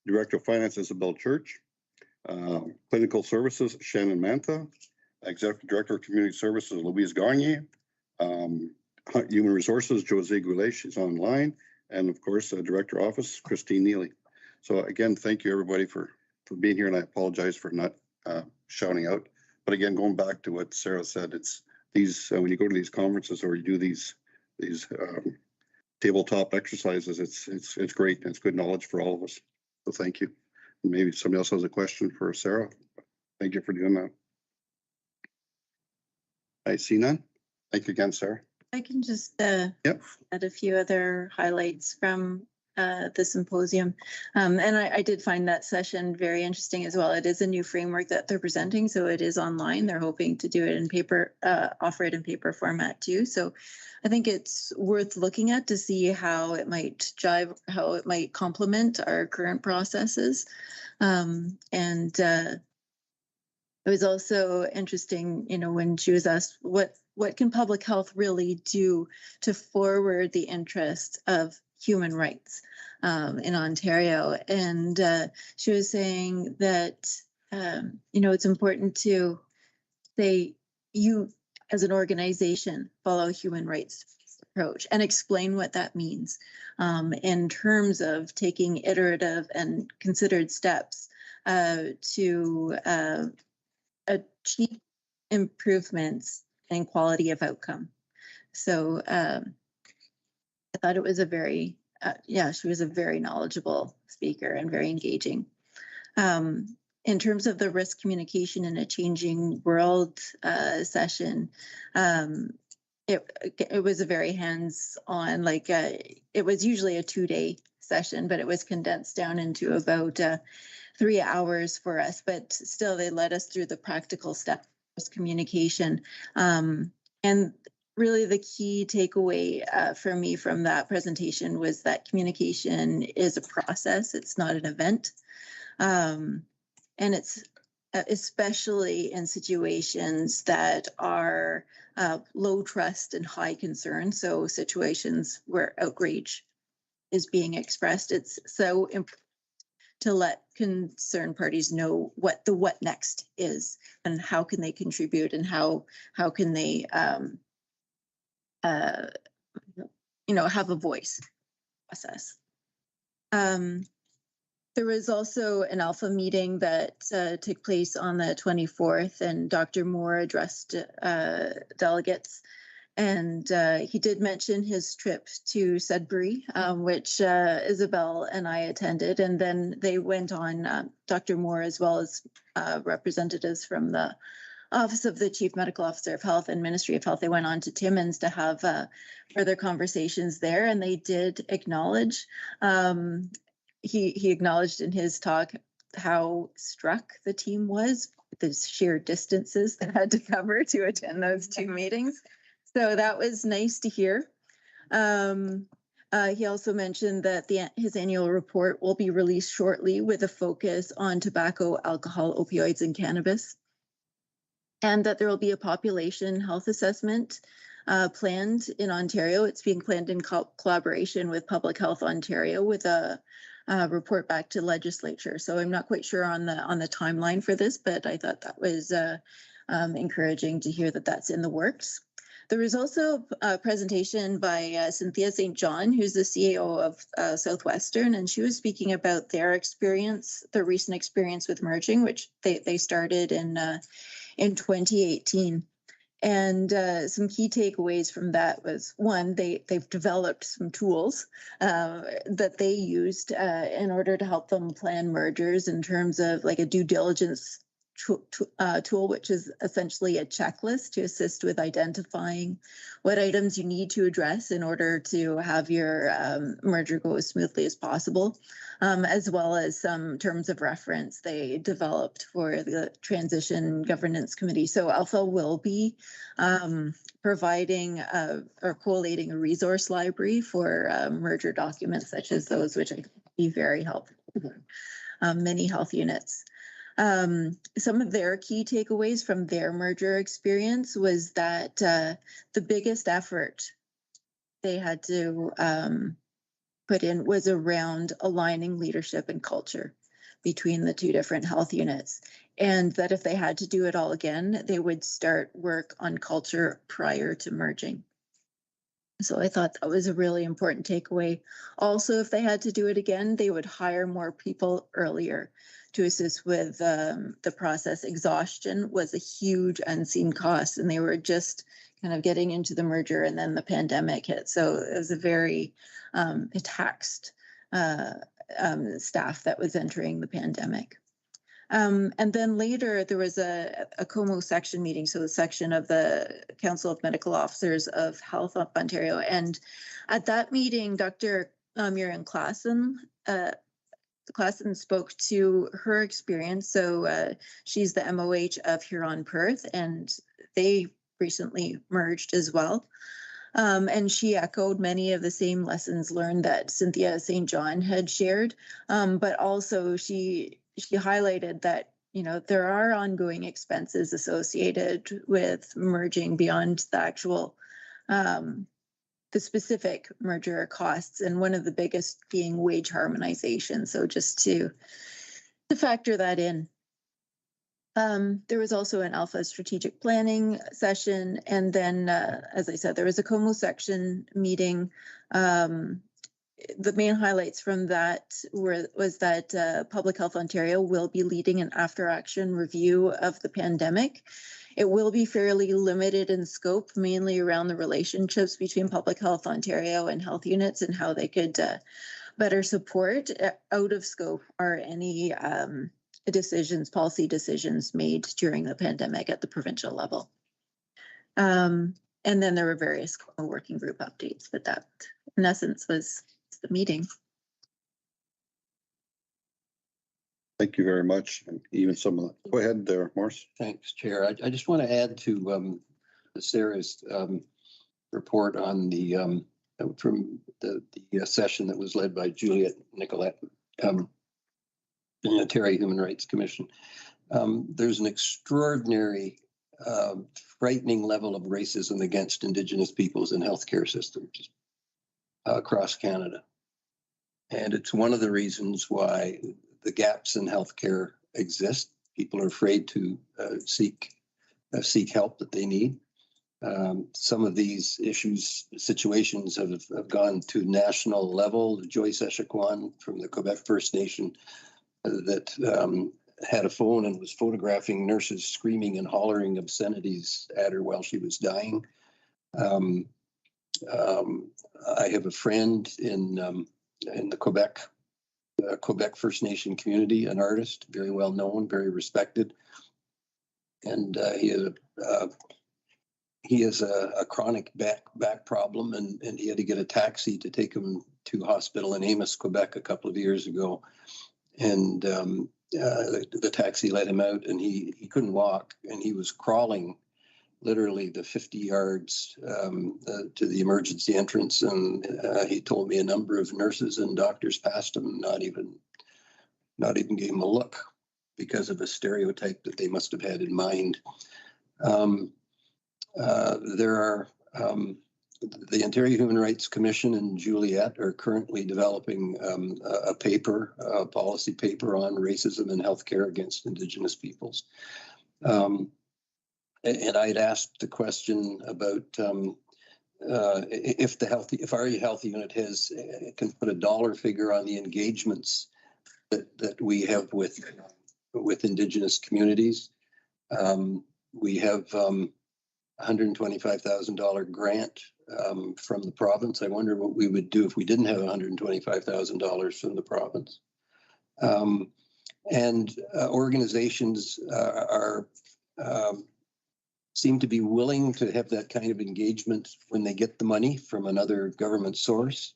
Director of Finance, Isabel Church. Clinical Services, Shannon Manta. Executive Director of Community Services, Louise Gagne. Human Resources, Jose Goulet, she's online. And of course, Director Office, Christine Neely. So again, thank you everybody for being here, and I apologize for not shouting out. But again, going back to what Sarah said, it's these when you go to these conferences or you do these tabletop exercises, it's great. And it's good knowledge for all of us. So thank you. Maybe somebody else has a question for Sarah. Thank you for doing that. I see none. Thank you again, Sarah. I can just add a few other highlights from the symposium. And I did find that session very interesting as well. It is a new framework that they're presenting, so it is online. They're hoping to do it in paper, offer it in paper format too. So I think it's worth looking at to see how it might jive, how it might complement our current processes. It was also interesting, when she was asked what can public health really do to forward the interest of human rights in Ontario. And she was saying that, it's important to say you as an organization follow human rights approach and explain what that means in terms of taking iterative and considered steps to achieve improvements in quality of outcome. So I thought it was a very, she was a very knowledgeable speaker and very engaging. In terms of the risk communication in a changing world session, it was a very hands-on, it was usually a 2-day session, but it was condensed down into about 3 hours for us, but still they led us through the practical steps of communication. And really the key takeaway for me from that presentation was that communication is a process. It's not an event. And it's especially in situations that are low trust and high concern. So situations where outrage is being expressed, it's so important to let concerned parties know what the what next is and how can they contribute and how can they have a voice process. There was also an alpha meeting that took place on the 24th, and Dr. Moore addressed delegates. And he did mention his trip to Sudbury, which Isabel and I attended. And then they went on, Dr. Moore, as well as representatives from the Office of the Chief Medical Officer of Health and Ministry of Health. They went on to Timmins to have further conversations there. And they did acknowledge, he acknowledged in his talk how struck the team was with the sheer distances they had to cover to attend those 2 meetings. So that was nice to hear. He also mentioned that his annual report will be released shortly with a focus on tobacco, alcohol, opioids, and cannabis. and that there will be a population health assessment planned in Ontario. It's being planned in collaboration with Public Health Ontario with a report back to legislature. So I'm not quite sure on the timeline for this, but I thought that was encouraging to hear that that's in the works. There was also a presentation by Cynthia St. John, who's the CEO of Southwestern, and she was speaking about their experience, their recent experience with merging, which they started in 2018. And some key takeaways from that was, one, they've developed some tools that they used in order to help them plan mergers in terms of like a due diligence tool, which is essentially a checklist to assist with identifying what items you need to address in order to have your merger go as smoothly as possible, as well as some terms of reference they developed for the Transition Governance Committee. So Alpha will be providing or collating a resource library for merger documents such as those, which I think will be very helpful for many health units. Some of their key takeaways from their merger experience was that the biggest effort they had to put in was around aligning leadership and culture between the two different health units, and that if they had to do it all again, they would start work on culture prior to merging. So I thought that was a really important takeaway. Also, if they had to do it again, they would hire more people earlier to assist with the process. Exhaustion was a huge unseen cost, and they were just kind of getting into the merger, and then the pandemic hit. So it was a very taxed staff that was entering the pandemic. And then later there was a COMO section meeting, so the section of the Council of Medical Officers of Health of Ontario. And at that meeting, Dr. Miriam Klassen spoke to her experience. So she's the MOH of Huron Perth, and they recently merged as well. And she echoed many of the same lessons learned that Cynthia St. John had shared, but also she highlighted that, you know, there are ongoing expenses associated with merging beyond the actual, the specific merger costs, and one of the biggest being wage harmonization. So just to factor that in. There was also an Alpha strategic planning session, and then, as I said, there was a COMO section meeting. The main highlights from that was that Public Health Ontario will be leading an after-action review of the pandemic. It will be fairly limited in scope, mainly around the relationships between Public Health Ontario and health units and how they could better support. Out of scope are any policy decisions made during the pandemic at the provincial level. And then there were various working group updates, but that in essence was the meeting. Thank you very much. And even some of the, go ahead there, Morris. Thanks, Chair. I just want to add to Sarah's report on the from the session that was led by Juliet Nicolette, the Ontario Human Rights Commission. There's an extraordinary, frightening level of racism against Indigenous peoples in healthcare systems across Canada. And it's one of the reasons why the gaps in healthcare exist. People are afraid to seek help that they need. Some of these situations have gone to national level. Joyce Echaquan from the Quebec First Nation that had a phone and was photographing nurses screaming and hollering obscenities at her while she was dying. I have a friend in the Quebec First Nation community, an artist, very well known, very respected, and he has a chronic back problem, and he had to get a taxi to take him to hospital in Amos, Quebec, a couple of years ago, and the taxi let him out, and he couldn't walk, and he was crawling literally the 50 yards to the emergency entrance, and he told me a number of nurses and doctors passed him, not even gave him a look because of a stereotype that they must have had in mind. There are the Ontario Human Rights Commission and Juliet are currently developing a paper, a policy paper on racism in healthcare against Indigenous peoples. And I'd asked the question about if our health unit can put a dollar figure on the engagements that we have with Indigenous communities. We have $125,000 grant from the province. I wonder what we would do if we didn't have $125,000 from the province. And organizations seem to be willing to have that kind of engagement when they get the money from another government source.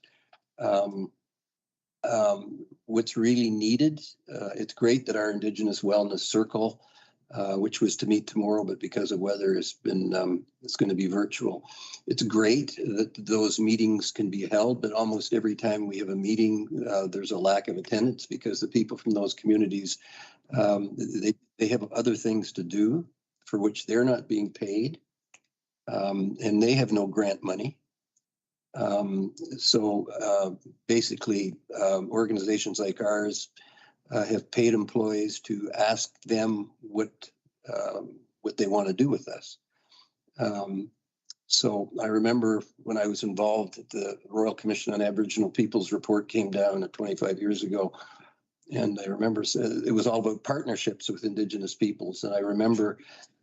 What's really needed, it's great that our Indigenous Wellness Circle, which was to meet tomorrow, but because of weather, it's going to be virtual. It's great that those meetings can be held, but almost every time we have a meeting, there's a lack of attendance because the people from those communities, they have other things to do for which they're not being paid, and they have no grant money. So basically, organizations like ours have paid employees to ask them what they want to do with us. So I remember when I was involved, the Royal Commission on Aboriginal Peoples report came down 25 years ago. And I remember it was all about partnerships with Indigenous peoples. And I remember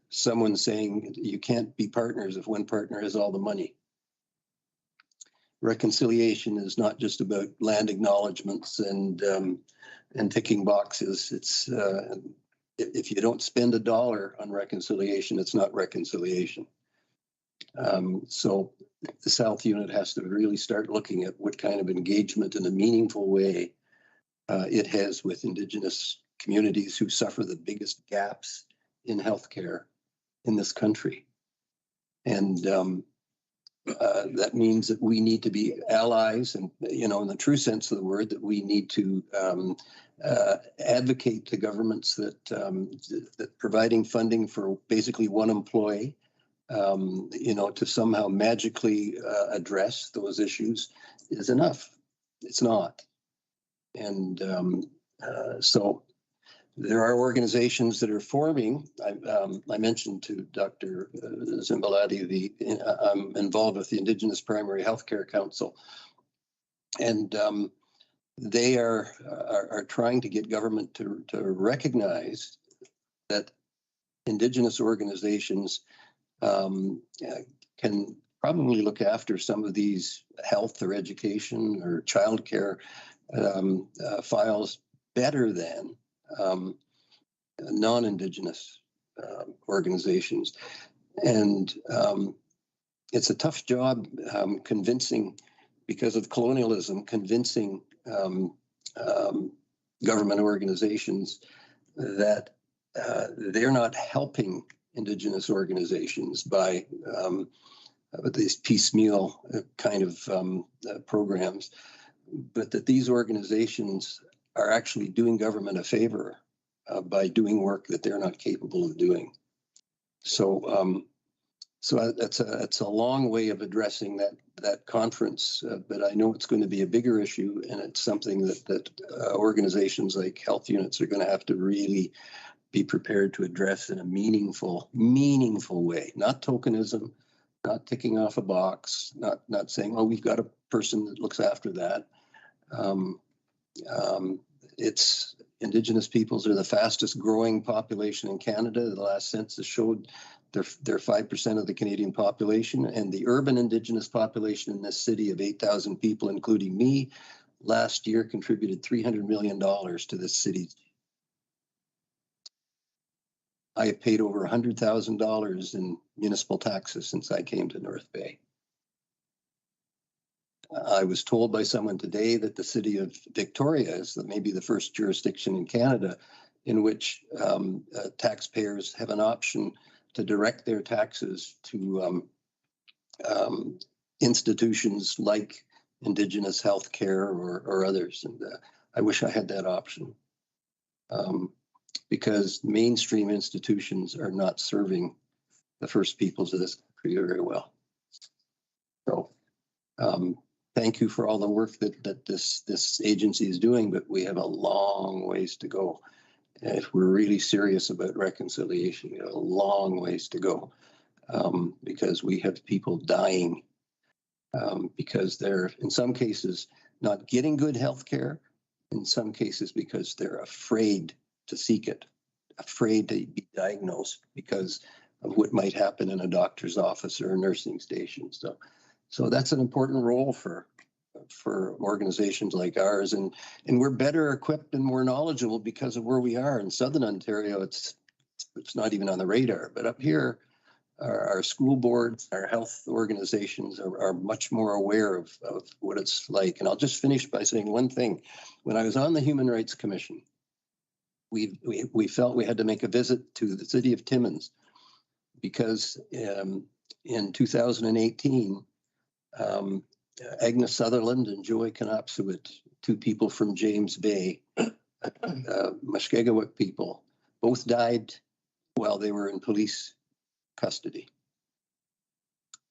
someone saying, you can't be partners if one partner has all the money. Reconciliation is not just about land acknowledgements and ticking boxes. It's if you don't spend $1 on reconciliation, it's not reconciliation. So the South Unit has to really start looking at what kind of engagement in a meaningful way it has with Indigenous communities who suffer the biggest gaps in healthcare in this country. And that means that we need to be allies, and in the true sense of the word, that we need to advocate to governments that providing funding for basically one employee, to somehow magically address those issues is enough. It's not. And so there are organizations that are forming. I mentioned to Dr. Zimbalati, I'm involved with the Indigenous Primary Healthcare Council, and they are trying to get government to recognize that Indigenous organizations can probably look after some of these health or education or childcare files better than non-Indigenous organizations. And it's a tough job convincing, because of colonialism, convincing government organizations that they're not helping Indigenous organizations by these piecemeal kind of programs, but that these organizations are actually doing government a favor by doing work that they're not capable of doing. So, that's a long way of addressing that conference, but I know it's going to be a bigger issue, and it's something that organizations like health units are going to have to really be prepared to address in a meaningful way. Not tokenism, not ticking off a box, not saying, oh, we've got a person that looks after that. It's Indigenous peoples are the fastest growing population in Canada. The last census showed they're 5% of the Canadian population, and the urban Indigenous population in this city of 8,000 people, including me, last year contributed $300 million to this city. I have paid over $100,000 in municipal taxes since I came to North Bay. I was told by someone today that the city of Victoria is maybe the first jurisdiction in Canada in which taxpayers have an option to direct their taxes to institutions like Indigenous healthcare or others. And I wish I had that option, because mainstream institutions are not serving the first peoples of this country very well. So thank you for all the work that this agency is doing, but we have a long ways to go. And if we're really serious about reconciliation, we have a long ways to go because we have people dying because they're, in some cases, not getting good health care, in some cases because they're afraid to seek it, afraid to be diagnosed because of what might happen in a doctor's office or a nursing station. So that's an important role for organizations like ours, and we're better equipped and more knowledgeable because of where we are. In Southern Ontario, it's not even on the radar, but up here, our school boards, our health organizations are much more aware of what it's like. And I'll just finish by saying one thing. When I was on the Human Rights Commission, we felt we had to make a visit to the city of Timmins because in 2018, Agnes Sutherland and Joey Knopsowit, two people from James Bay, Mushkegowuk people, both died while they were in police custody.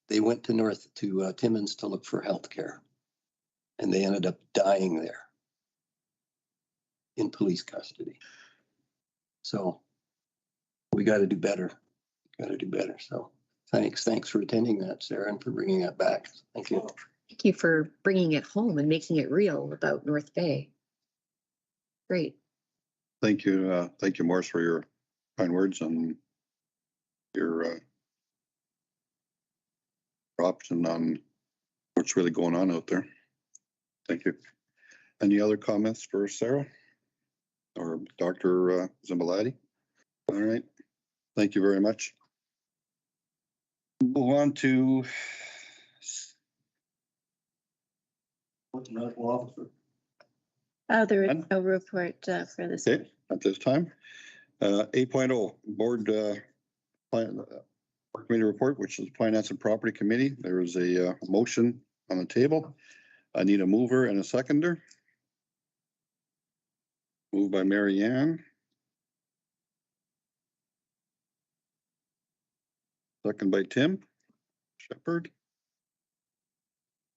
They went to Timmins to look for health care, and they ended up dying there in police custody. So we got to do better. Got to do better. So thanks for attending that, Sarah, and for bringing that back. Thank you. Thank you for bringing it home and making it real about North Bay. Great. Thank you, Morris, for your kind words and your option on what's really going on out there. Thank you. Any other comments for Sarah or Dr. Zimbalati? All right. Thank you very much. Move on to medical officer. There is no report for this. Okay, at this time. 8.0 board committee report, which is Finance and Property Committee. There is a motion on the table. I need a mover and a seconder. Moved by Mary Ann. Second by Tim Shepherd.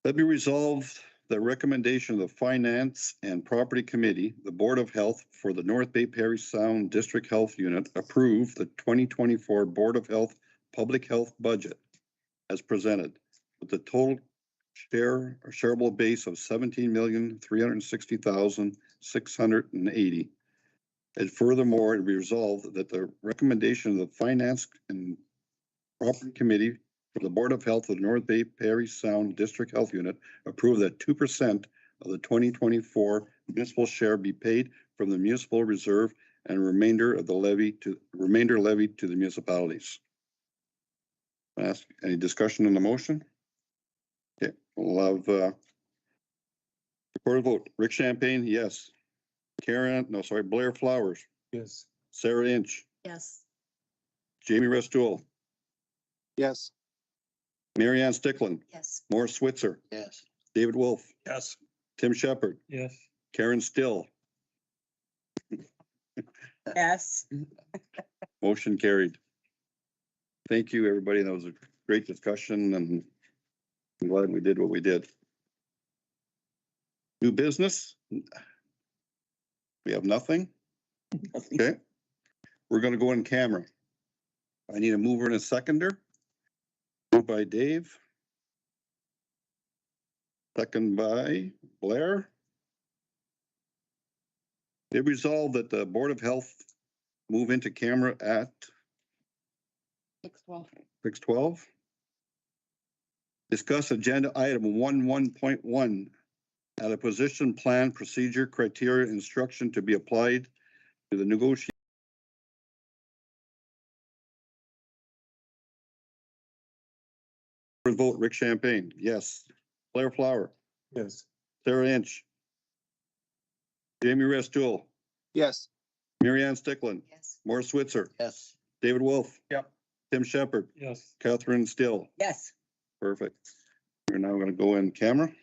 Let me resolve the recommendation of the Finance and Property Committee, the Board of Health for the North Bay Parry Sound District Health Unit approve the 2024 Board of Health Public Health Budget as presented with the total shareable base of 17,360,680. And furthermore, it be resolved that the recommendation of the Finance and Property Committee for the Board of Health of the North Bay Parry Sound District Health Unit approve that 2% of the 2024 municipal share be paid from the municipal reserve and remainder levied to the municipalities. Ask any discussion on the motion? Okay, we'll have recorded vote. Rick Champagne, yes. Blair Flowers. Yes. Sarah Inch. Yes. Jamie Restool. Yes. Mary Ann Stickland. Yes. Morris Switzer. Yes. David Wolf. Yes. Tim Shepherd. Yes. Karen Still. Yes. Motion carried. Thank you, everybody. That was a great discussion, and I'm glad we did what we did. New business? We have nothing? Okay. We're going to go in camera. I need a mover and a seconder. Moved by Dave. Second by Blair. It resolved that the Board of Health move into camera at 6:12. Discuss agenda item 11.1 at a position plan procedure criteria instruction to be applied to the negotiation. Vote Rick Champagne, yes. Blair Flower, Yes. Sarah Inch, Jamie Restool, Yes. Mary Ann Stickland, Yes. Morris Switzer, Yes. David Wolf. Yep. Tim Shepherd, Yes. Catherine Still. Yes. Perfect. We're now going to go in camera.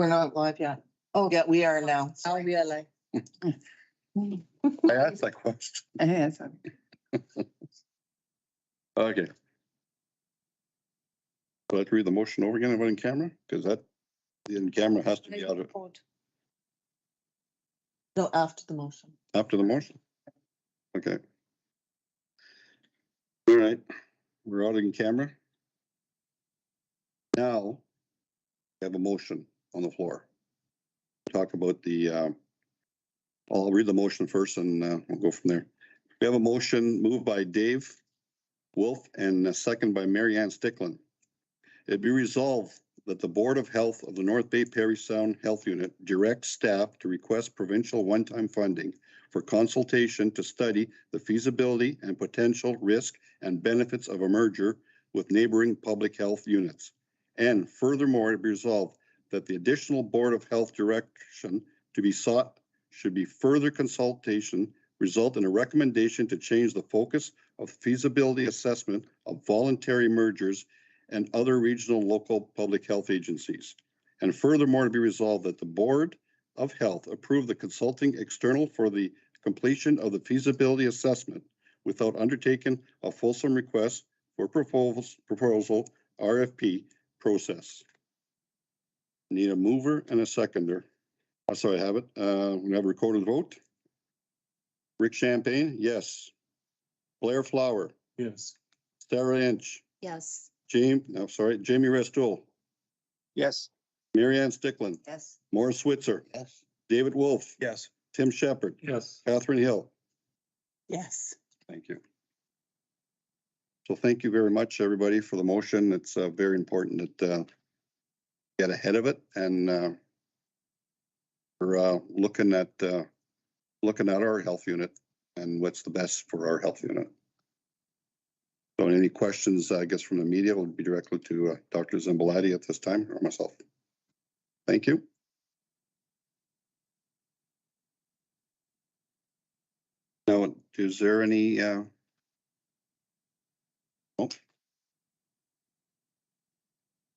We're not live yet. Oh, yeah, we are now. I'll realize. I asked that question. Yes. Okay. So let's read the motion over again, everyone in camera, because that, the in camera has to be out of, No, after the motion. after the motion. Okay. All right, we're out in camera. Now, we have a motion on the floor. Talk about the, I'll read the motion first and we'll go from there. We have a motion moved by Dave Wolf and a second by Mary Ann Stickland. It be resolved that the Board of Health of the North Bay Parry Sound Health Unit directs staff to request provincial one-time funding for consultation to study the feasibility and potential risk and benefits of a merger with neighboring public health units. And furthermore, it be resolved that the additional Board of Health direction to be sought should be further consultation, result in a recommendation to change the focus of feasibility assessment of voluntary mergers and other regional local public health agencies. And furthermore, to be resolved that the Board of Health approve the consulting external for the completion of the feasibility assessment without undertaking a fulsome request for proposal RFP process. Need a mover and a seconder. Oh, sorry, I have it. We have a recorded vote. Rick Champagne, yes. Blair Flower, Yes. Sarah Inch, Yes. Jamie Restool, Yes. Mary Ann Stickland, Yes. Morris Switzer, Yes. David Wolf, Yes. Tim Shepherd, Yes. Catherine Hill. Yes. Thank you. So thank you very much, everybody, for the motion. It's very important that get ahead of it, and we're looking at our health unit and what's the best for our health unit. So any questions, I guess, from the media will be directly to Dr. Zimbalati at this time, or myself. Thank you. Now, is there any? Oh.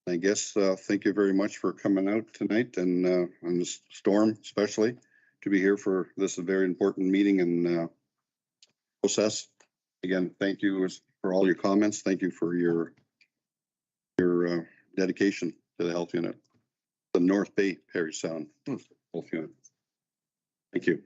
I guess, thank you very much for coming out tonight and on this storm, especially to be here for this very important meeting and process. Again, thank you for all your comments. Thank you for your dedication to the health unit, the North Bay Parry Sound Health Unit. Thank you.